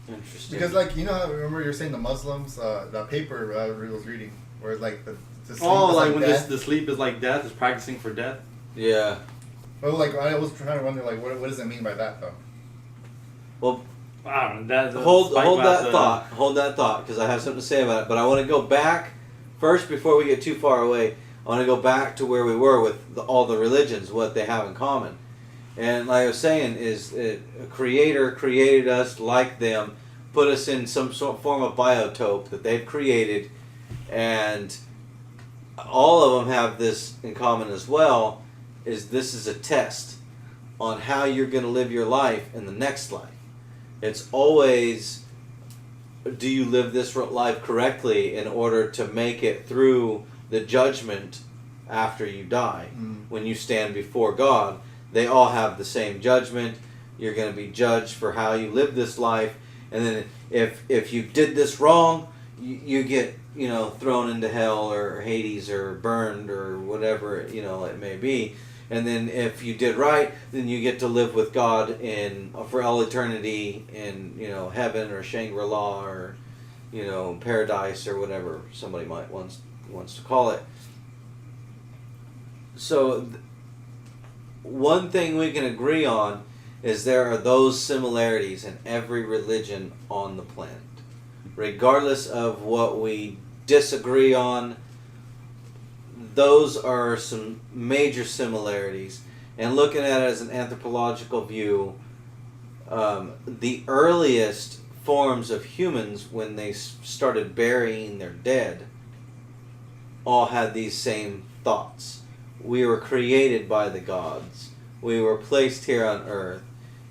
interesting. Because how remember you were saying the Muslims, the paper I was reading, where the sleep is when death. the sleep is like death, is practicing for death. Yeah. Well, I was trying to wonder, what does it mean by that though? Well, I don't know, hold that thought, because I have something to say about it. But I want to go back first before we get too far away. I want to go back to where we were with all the religions, what they have in common. And like I was saying, a creator created us like them, put us in some form of biotope that they've created, and all of them have this in common as well, this is a test on how you're going to live your life in the next life. It's always, do you live this life correctly in order to make it through the judgment after you die? When you stand before God, they all have the same judgment. You're going to be judged for how you live this life, and then if you did this wrong, you get thrown into hell or Hades or burned or whatever it may be. And then if you did right, then you get to live with God for all eternity in, you know, heaven or Shangri-La or, you know, paradise or whatever somebody might wants to call it. So one thing we can agree on is there are those similarities in every religion on the planet. Regardless of what we disagree on, those are some major similarities. And looking at it as an anthropological view, the earliest forms of humans, when they started burying their dead, all had these same thoughts. We were created by the gods. We were placed here on earth,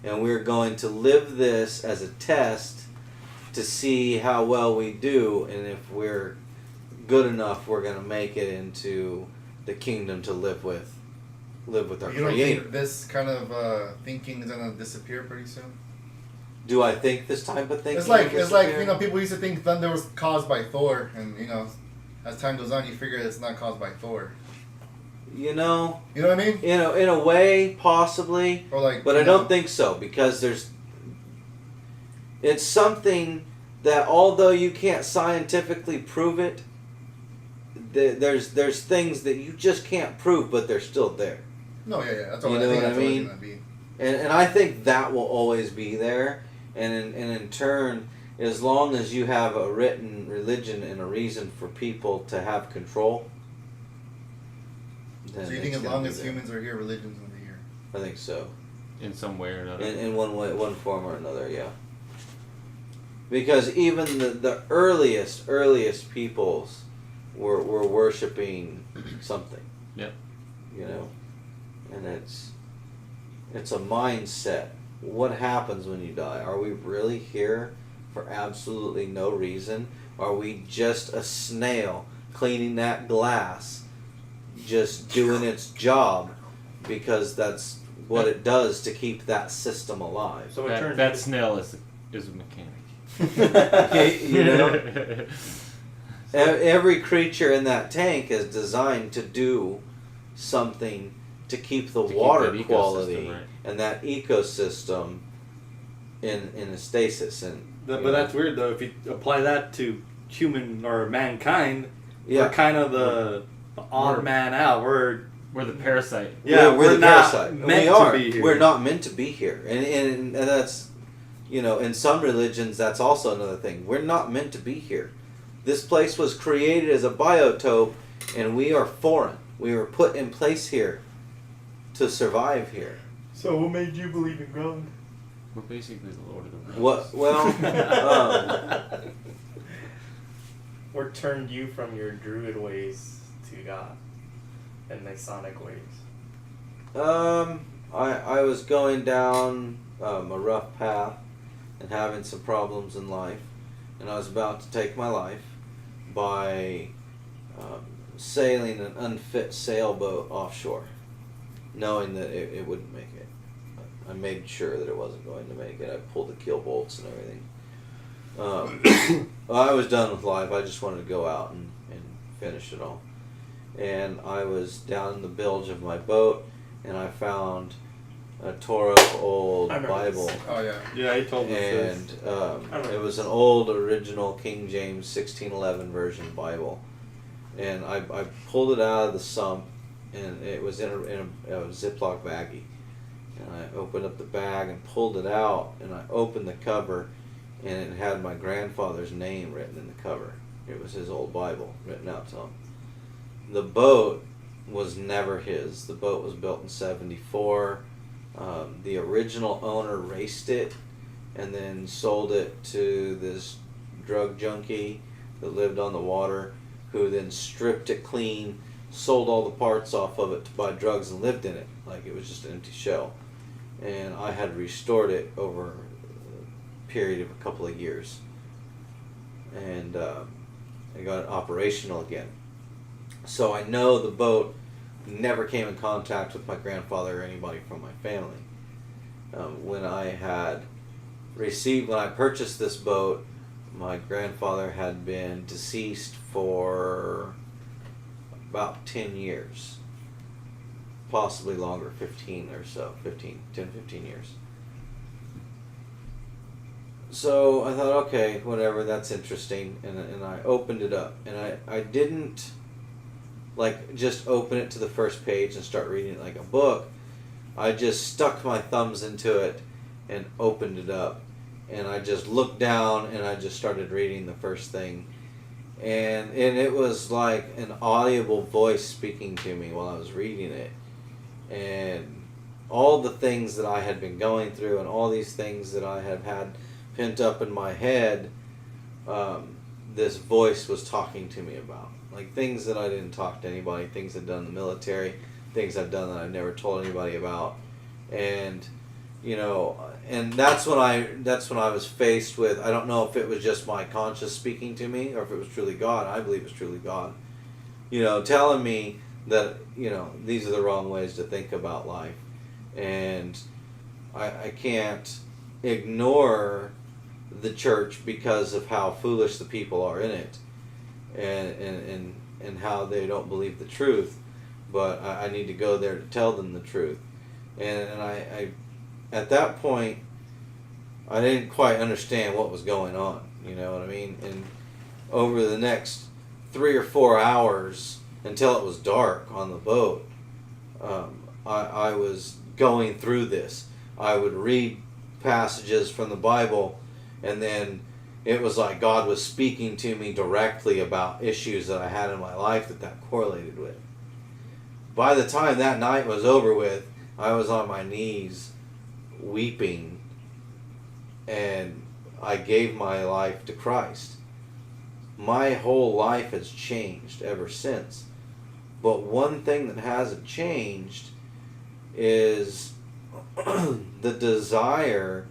and we're going to live this as a test to see how well we do, and if we're good enough, we're going to make it into the kingdom to live with our You don't Creator. think this kind of thinking is gonna disappear pretty soon? Do I think this type of thing? It's like you know, people used to think thunder was caused by Thor, and you know, as time goes on, you figure it's not caused by Thor. You know what I mean? In a way, possibly, Or like, but I don't think so, because it's something that, although you can't scientifically prove it, there's things that you just can't prove, but they're still there. No, yeah, that's all. You I know think what I that's always mean? gonna be. And I think that will always be there, and in turn, as long as you have a written religion and a reason for people to have control. So you think as long as humans are here, religion's gonna be here? I think so. In some way or another. In one way, one form or another, yeah. Because even the earliest peoples were worshiping something. Yep. You know, and it's a mindset. What happens when you die? Are we really here for absolutely no reason? Are we just a snail cleaning that glass, just doing its job because that's what it does to keep that system alive? So that snail is a mechanic. You know, every creature in that tank is designed to do something to keep the water quality and that ecosystem in a stasis. But that's weird though. If you apply that to human or mankind, Yeah. we're kind of the odd man out. We're the parasite. Yeah, we're the not parasite. meant We are. to be here. We're not meant to be here, and that's, you know, in some religions that's also another thing. We're not meant to be here. This place was created as a biotope, and we are foreign. We were put in place here to survive here. So what made you believe in God? We're basically the Lord of the Rings. What? Well, What turned you from your druid ways to God and Masonic ways? I was going down a rough path and having some problems in life, and I was about to take my life by sailing an unfit sailboat offshore, knowing that it wouldn't make it. I made sure that it wasn't going to make it. I pulled the keel bolts and everything. I was done with life. I just wanted to go out and finish it all. And I was down in the bilge of my boat, and I found a Toro old Bible. This. Oh yeah. Yeah, he told us And this. it was an old original King James 1611 version Bible. And I pulled it out of the sump, and it was in a Ziploc baggie. And I opened up the bag and pulled it out, and I opened the cover, and it had my grandfather's name written in the cover. It was his old Bible written out to him. The boat was never his. The boat was built in 74. The original owner raced it and then sold it to this drug junkie that lived on the water, who then stripped it clean, sold all the parts off of it to buy drugs, and lived in it like it was just an empty shell. And I had restored it over a period of a couple of years. And I got it operational again. So I know the boat never came in contact with my grandfather or anybody from my family. When I purchased this boat, my grandfather had been deceased for about 10 years. possibly longer, 15 or so, 10, 15 years. So I thought, okay, whatever, that's interesting, and I opened it up, and I didn't like just open it to the first page and start reading it like a book. I just stuck my thumbs into it and opened it up, and I just looked down and I just started reading the first thing, and it was like an audible voice speaking to me while I was reading it, and all the things that I had been going through and all these things that I have had pent up in my head, this voice was talking to me about. Like things that I didn't talk to anybody, things I've done in the military, things I've done that I've never told anybody about. And, you know, and that's when I was faced with, I don't know if it was just my conscience speaking to me or if it was truly God. I believe it's truly God. You know, telling me that, you know, these are the wrong ways to think about life. And I can't ignore the church because of how foolish the people are in it, and how they don't believe the truth, but I need to go there to tell them the truth, and I at that point I didn't quite understand what was going on, you know what I mean, and over the next 3 or 4 hours until it was dark on the boat, I was going through this. I would read passages from the Bible, and then it was like God was speaking to me directly about issues that I had in my life that correlated with. By the time that night was over with, I was on my knees weeping, and I gave my life to Christ. My whole life has changed ever since. But one thing that hasn't changed is the desire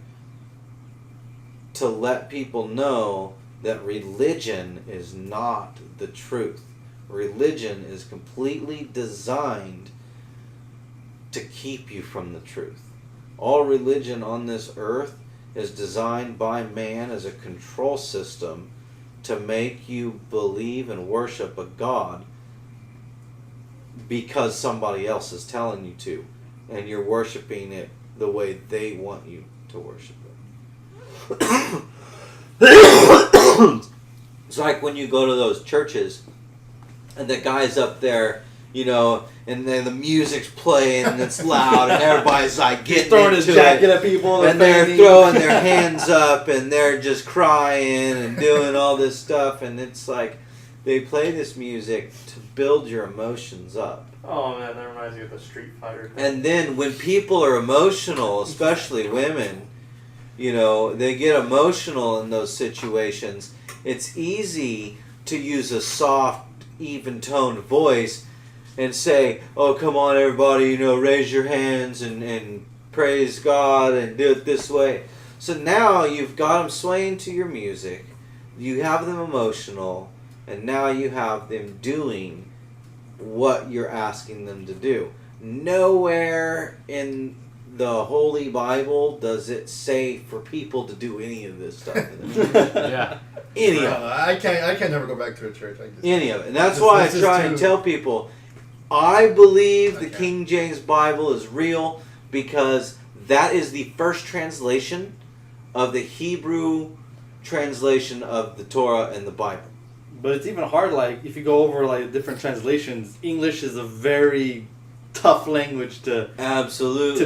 to let people know that religion is not the truth. Religion is completely designed to keep you from the truth. All religion on this earth is designed by man as a control system to make you believe and worship a God because somebody else is telling you to, and you're worshiping it the way they want you to worship it. It's like when you go to those churches and the guy's up there, you know, and then the music's playing and it's loud and everybody's like getting throwing into his jacket it, at people and they're throwing their hands up and they're just crying and doing all this stuff, and it's like they play this music to build your emotions up. Oh man, that reminds me of the Street Fighter. And then when people are emotional, especially women, you know, they get emotional in those situations. It's easy to use a soft, even-toned voice and say, oh, come on, everybody, you know, raise your hands and praise God and do it this way. So now you've got them swaying to your music. You have them emotional, and now you have them doing what you're asking them to do. Nowhere in the Holy Bible does it say for people to do any of this stuff. Yeah. Any of it. I can't never go back to a church. Any of it. And that's why I try and tell people, I believe the King James Bible is real because that is the first translation of the Hebrew translation of the Torah and the Bible. But it's even hard, like, if you go over, like, different translations, English is a very tough language to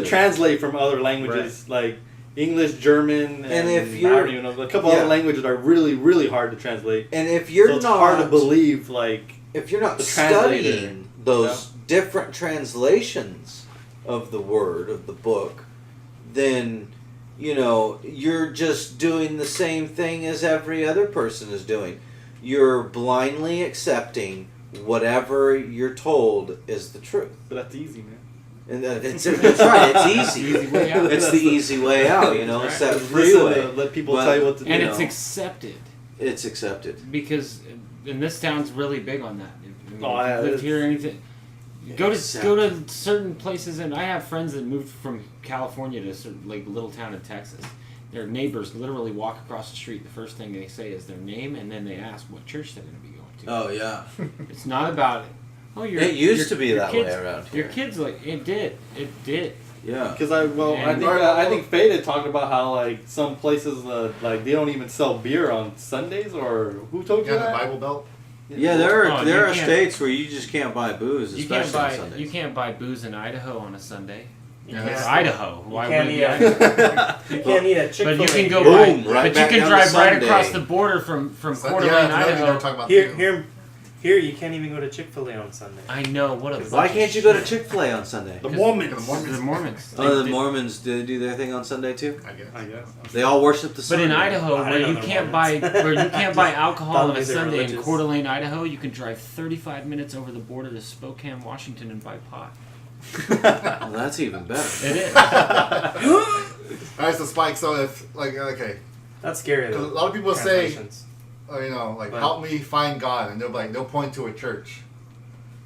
translate from other languages, like English, German, and if you're, I don't even know, a couple other languages are really, really hard to translate. And if you're so it's hard to believe, like, if you're not studying those different translations of the word, of the book, then, you know, you're just doing the same thing as every other person is doing. You're blindly accepting whatever you're told is the truth. But that's easy, man. And that's right. It's easy. It's the easy way out. You know, it's that freeway. Let people tell you what to do. And it's accepted. It's accepted because, and this town's really big on that. If you yeah, live here or anything, go to certain places, and I have friends that moved from California to a certain, like, little town in Texas. Their neighbors literally walk across the street. The first thing they say is their name, and then they ask what church they're going to be going to. Oh, yeah. It's not about Oh, It used to be that way kids, around Your here. kids like it did. Yeah. Because I think Fade had talked about how like some places like they don't even sell beer on Sundays, or who told you Yeah, the that? Bible Belt. Yeah, there Oh, are you can't- states where you just can't buy booze, You especially can't on buy Sundays. you can't buy booze in Idaho on a Sunday. Yeah, It's that's- Idaho. Why can't would eat you? You can't eat a Chick-fil-A. But you can go Boom, by, right but back you can down drive to right Sunday. across the border from Coeur d'Alene, Yeah, that's what we were Idaho. talking about Here, too. here, you can't even go to Chick-fil-A on Sunday. I know what a. Why can't you go to Chick-fil-A on Sunday? The Mormons. The Mormons. Oh, the They- Mormons do their thing on Sunday too. I guess. I guess. They all worship the sun. But in Idaho, I where don't you know can't Mormons. buy alcohol on a They're Sunday in religious. Coeur d'Alene, Idaho, you can drive 35 minutes over the border to Spokane, Washington, and buy pot. Well, that's even better. It is. Alright, so Spike, so if, like, okay. That's scary Because though. a lot of people say, Translations. you know, like, Right. help me find God, and they'll point to a church.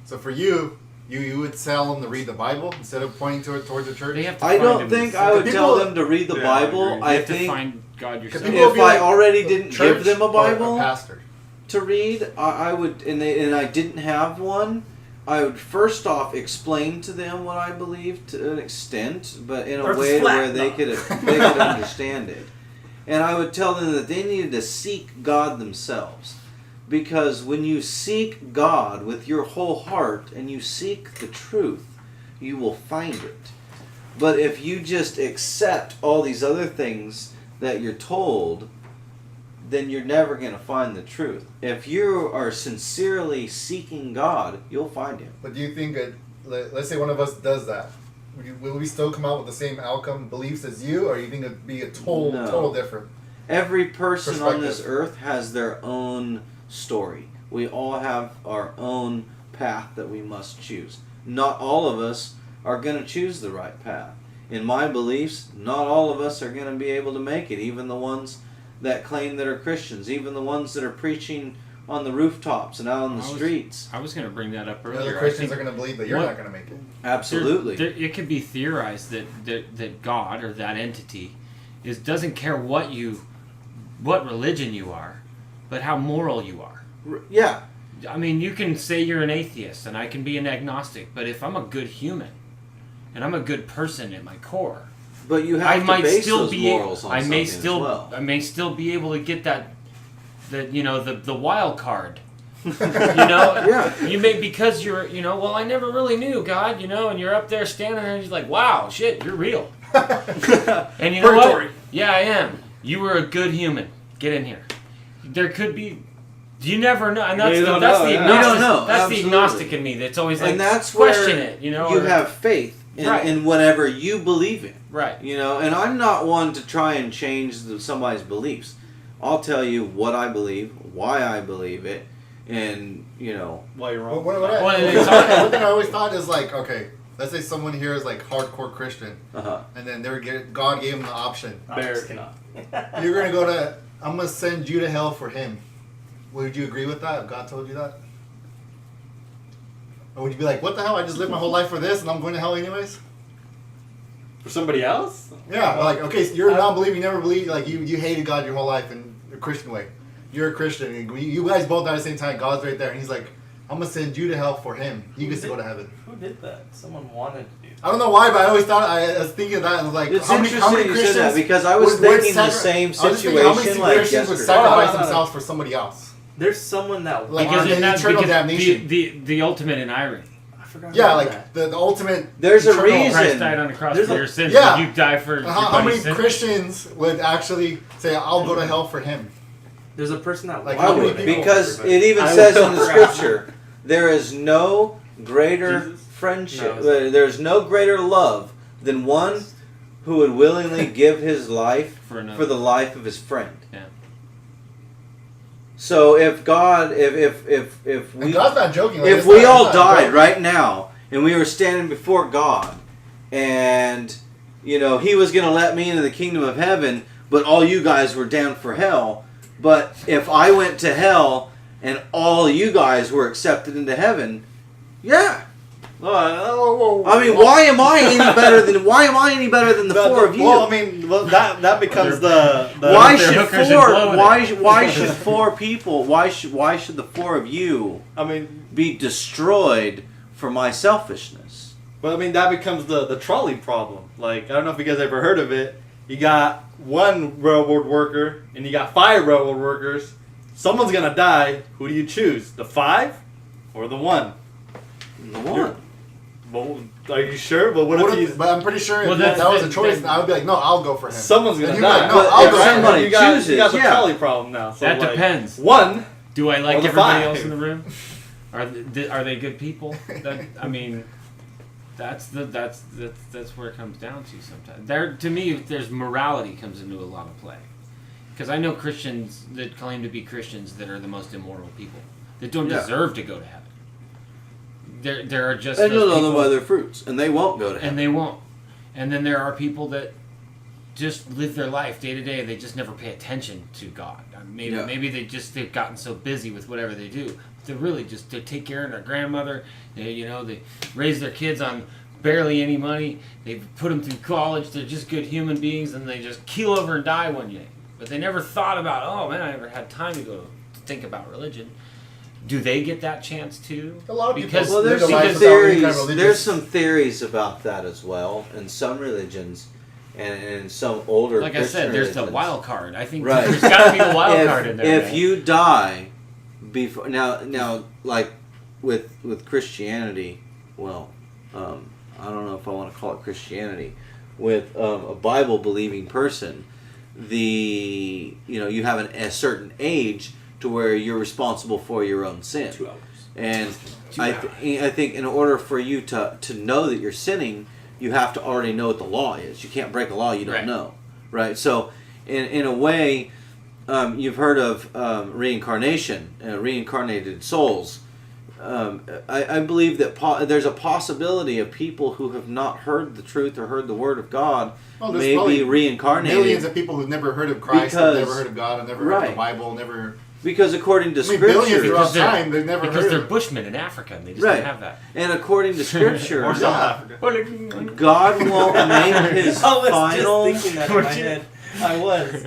So for you would tell them to read the Bible instead of pointing towards a church? They have to I find don't him. think I would People- tell them to read the Yeah, I Bible. agree. You I have to think find God yourself. People will if be I like, already the didn't church give them a or Bible pastor. to read, I would, and I didn't have one. I would first off explain to them what I believe to an extent, but in a Earth is way to flat. where they could understand it. And I would tell them that they needed to seek God themselves. Because when you seek God with your whole heart and you seek the truth, you will find it. But if you just accept all these other things that you're told, then you're never going to find the truth. If you are sincerely seeking God, you'll find Him. But do you think that, let's say one of us does that, will we still come out with the same outcome beliefs as you, or you think it'd be a total different? Every person on this Perspective. earth has their own story. We all have our own path that we must choose. Not all of us are going to choose the right path. In my beliefs, not all of us are going to be able to make it, even the ones that claim that are Christians, even the ones that are preaching on the rooftops and out on the streets. I was going to bring that up The earlier. other I Christians think are going to believe that you're what- not going to make it. Absolutely. It could be theorized that God or that entity doesn't care what religion you are, but how moral you are. Yeah. I mean, you can say you're an atheist and I can be an agnostic, but if I'm a good human and I'm a good person at my core, But you have I to might base still those be morals on something as well. I may still be able to get the wild card. Yeah. You may, because you're, well, I never really knew God, and you're up there standing there and you're like, wow, shit, you're real. And you know Purgatory. what? Yeah, I am. You were a good human. Get in here. There could be. You never know, and that's You the don't that's know, the yeah. agnostic, You don't know, that's absolutely. the agnostic in me. That's always like And that's question where it. you or- have faith in, Right. in whatever you believe in. right. And I'm not one to try and change somebody's beliefs. I'll tell you what I believe, why I believe it, and Why you're wrong. One Well, thing I always thought is like, okay, let's say someone here is like hardcore Christian, and then God gave them the option. American. You're going to go to, I'm going to send you to hell for him. Would you agree with that if God told you that? Or would you be like, what the hell? I just lived my whole life for this and I'm going to hell anyways? For somebody else? Yeah, like, okay, so you're a non-believer, you never believed, like, you hated God your whole life in a Christian way. You're a Christian, and you guys both die at the same time, God's right there, and he's like, I'm going to send you to hell for him. He gets to go to heaven. Who did that? Someone wanted to do that. I don't know why, but I always thought, I was thinking of that, and I was like, It's how many interesting you Christians said that because I was would thinking the sacri- same I was just thinking, how many situation like Christians would yesterday. sacrifice No. themselves for somebody else? There's someone that Like, Because in eternal damnation. the ultimate in irony. I forgot. Yeah, about like, that. the ultimate... There's a eternal- reason. Christ died on the cross There's for a- your sins. yeah. Did you die for your How many buddy's sins? Christians would actually say, I'll go to hell for him? There's a person that Like, I how many would, people- because everybody. it even I says will. in the scripture, there is no greater Jesus? friendship, No, there's no greater love than one who would willingly give his life For another. for the life of his friend. Yeah. So if God, if And we, God's not joking. Like, if it's we not- all it's not died joking. right now and we were standing before God, and He was going to let me into the kingdom of heaven, but all you guys were down for hell. But if I went to hell and all you guys were accepted into heaven, yeah, I mean, why am I any better than the four of you? Well, I mean, that becomes the why should four people? Why should the four of you? I mean, be destroyed for my selfishness. But I mean, that becomes the trolley problem. Like, I don't know if you guys ever heard of it. You got one railroad worker and you got 5 railroad workers. Someone's gonna die. Who do you choose? The 5 or the 1? The 1. Well, are you sure? But what if he's? But I'm pretty sure if that was a choice, I would be like, no, I'll go for him. Someone's gonna and die. Like, no, I'll go somebody you got, chooses. You got the trolley problem now. So that like, depends. 1. Do I like or the everybody 5? else in the room? Are they good people? I mean, that's where it comes down to sometimes. To me, there's morality comes into a lot of play. Because I know Christians that claim to be Christians that are the most immoral people that don't deserve to go to heaven. There are just and you'll know them by their fruits, and they won't go to heaven. And they won't. And then there are people that just live their life day to day. They just never pay attention to God. Maybe they've gotten so busy with whatever they do. They really they take care of their grandmother. They raise their kids on barely any money. They put them through college. They're just good human beings, and they just keel over and die one day. But they never thought about, oh man, I never had time to think about religion. Do they get that chance too? A lot of people. Well, there's some theories. There's some theories about that as well, in some religions, and in some older. Like Christian I said, there's religions. the wild card. I think Right. there's got to be a wild card in there. If you die before now, like with Christianity, well, I don't know if I want to call it Christianity. With a Bible believing person, you have a certain age to where you're responsible for your own sin. 2 hours. And I think in order for you to know that you're sinning, you have to already know what the law is. You can't break a law you don't know, right? So in a way, you've heard of reincarnation, reincarnated souls. I believe that there's a possibility of people who have not heard the truth or heard the word of God may be reincarnated. Millions of people who've never heard of Christ, have never heard of God, have never heard of the Bible, never. Because according to Scripture, billions throughout time, they've never heard they're of Bushmen in Africa, and they just don't have that. And according to Scripture, Or South Africa. God won't make His final. Just thinking that in my head. I was.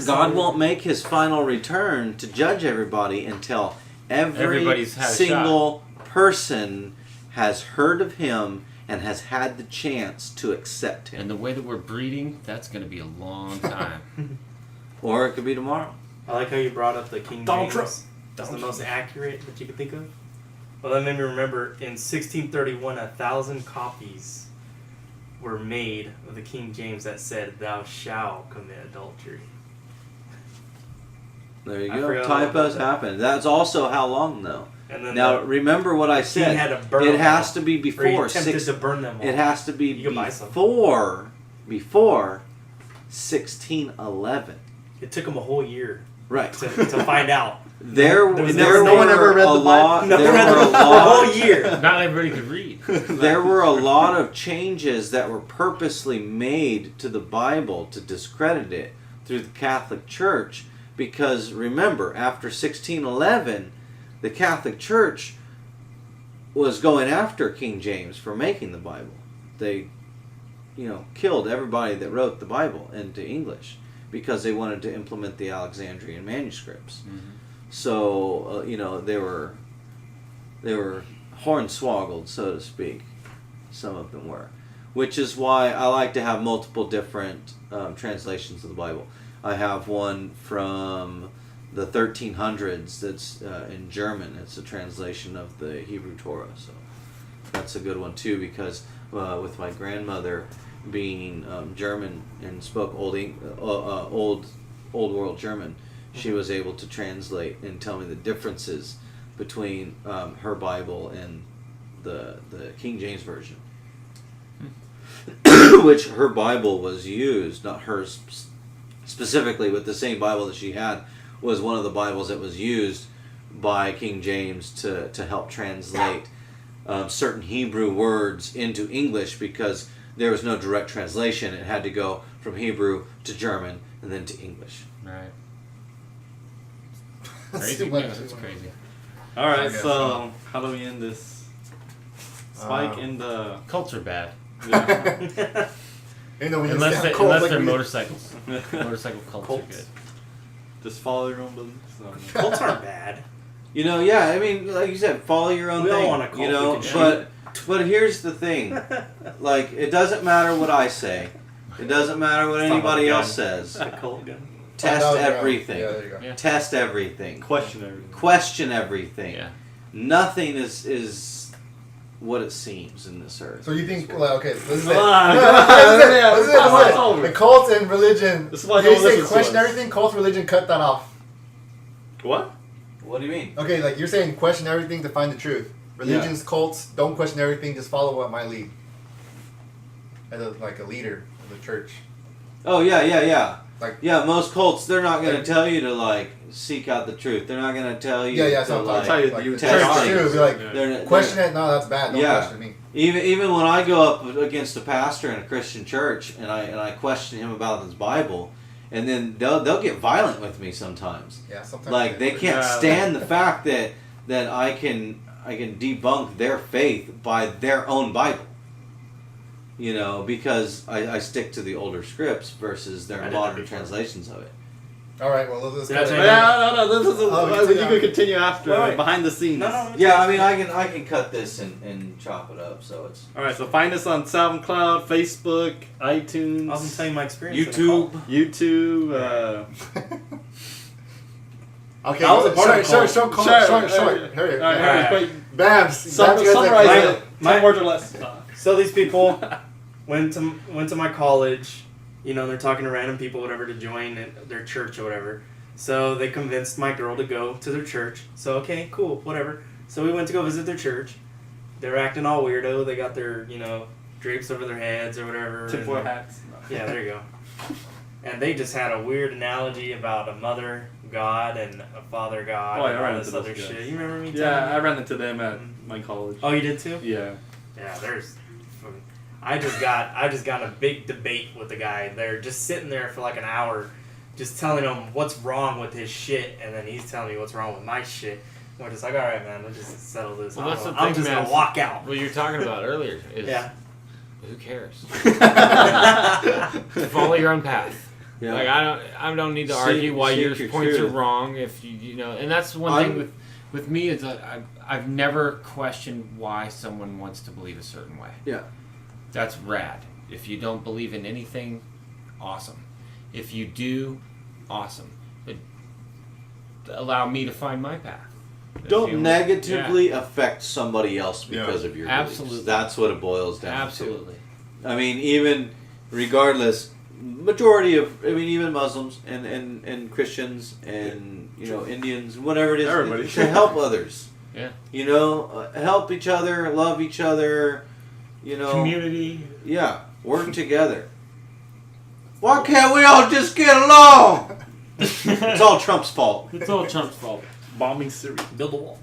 God won't make His final return to judge everybody until Everybody's had a single person has heard of Him and has had the chance to accept Him. And the way that we're breeding, that's going to be a long time. Or it could be tomorrow. I like how you brought up the King Donald James. Trump. That's the most accurate that you could think of. Well, that made me remember in 1631, 1,000 copies were made of the King James that said, "Thou shalt commit adultery." There you I go. forgot Typos about that. happen. That's also how long, though. And then Now, remember what I king said. had to burn It them has all. to be Or he before attempted to burn them all. It has to be You could buy some. before 1611. It took him a whole year Right. to find out. There was were no one ever read a the lot. Bible. No There one read were a the lot. whole year. Not everybody could read. There were a lot of changes that were purposely made to the Bible to discredit it through the Catholic Church, because remember, after 1611, the Catholic Church was going after King James for making the Bible. They, killed everybody that wrote the Bible into English because they wanted to implement the Alexandrian manuscripts. Mm-hmm. So, they were hornswoggled, so to speak. Some of them were. Which is why I like to have multiple different translations of the Bible. I have one from the 1300s that's in German. It's a translation of the Hebrew Torah. So that's a good one too, because with my grandmother being German and spoke old world German, she was able to translate and tell me the differences between her Bible and the King James Version. Which her Bible was used, not hers specifically, but the same Bible that she had was one of the Bibles that was used by King James to help translate certain Hebrew words into English, because there was no direct translation. It had to go from Hebrew to German and then to English. Right. That's Crazy. too much. Yeah, that's crazy. All right, Okay, so how do we end this? Spike in the Cults are bad. yeah. You know, when you Unless, stand they, cold, unless like they're we- motorcycles. Motorcycle cults are Cults. good. Just follow your own beliefs. Cults aren't bad. You know, yeah. I mean, like you said, follow your own We all thing. want a cult you we know, can shoot. but here's the thing. Like, it doesn't matter what I say. It doesn't matter what It's not anybody like a else gun. says. A cult gun. Test Oh, no, everything. Yeah, there you go. Yeah. Test everything. Question everything. Question everything. Yeah. Nothing is what it seems in this earth. So you think, well, okay, this is it. Ah, No, yeah, this is it, it's this is it. over. The cult and religion. This is why They no one say listens to question us. everything, cult, religion, cut that off. What? What do you mean? Okay, like you're saying question everything to find the truth. Religions, cults, don't question everything, just follow what might lead. As like a leader of the church. Oh yeah. Like Yeah, most cults, they're not going to Like- tell you to like seek out the truth. They're not going to tell you. yeah, to, so I'm like, tell you like you the test church things. too. Be like, Yeah. they're- question it. No, that's bad. Don't Yeah. question me. Even when I go up against a pastor in a Christian church and I question him about his Bible, and then they'll get violent with me sometimes. Yeah, sometimes Like they can't stand the fact that I can debunk their faith by their own Bible. You know, because I stick to the older scripts versus I their did that modern before. translations of it. All right, well let's Did I cut tell it. you Yeah, no. This is Oh, you yeah. can continue after Wait. behind the scenes. No. Yeah, I mean I can cut this and chop it up so it's All right, so find us on SoundCloud, Facebook, iTunes, I was gonna tell you my experience. in a YouTube. cult. YouTube. Okay, That was a part of short, cult. short. Hurry. All right, Alright. wait, Babs. summarize My- it. my- 10 words or less. So these people went to my college. You know, they're talking to random people, whatever, to join their church or whatever. So they convinced my girl to go to their church. So okay, cool, whatever. So we went to go visit their church. They were acting all weirdo. They got their drapes over their heads or whatever. Tinfoil and- hats. Yeah, there you go. And they just had a weird analogy about a mother God and a father God Oh, yeah, and I ran all this into other those guys. shit. You remember me? Yeah, telling I me? ran into them at my college. Oh, you did too? Yeah. Yeah, there's. I just got in a big debate with the guy. They're just sitting there for like an hour, just telling him what's wrong with his shit, and then he's telling me what's wrong with my shit. And we're just like, all right, man, let's just settle this. Well, that's the I'm thing, just man. gonna walk out. What you were talking about earlier is Yeah. who cares? Follow your own path. Yeah. Like I don't need to Seek- argue why seek your your points truth. are wrong. If you know, and that's one thing with me is that I've never questioned why someone wants to believe a certain way. Yeah. That's rad. If you don't believe in anything, awesome. If you do, awesome. But allow me to find my path. If Don't you- negatively affect somebody else because of your Absolutely. beliefs. That's what it boils down Absolutely. to. I mean, even regardless, majority of even Muslims and Christians and Indians, whatever it is, Everybody. to help others. Yeah. Help each other, love each other. Community. Yeah, work together. Why can't we all just get along? It's all Trump's fault. It's all Trump's fault. Bombing Syria. Build a wall.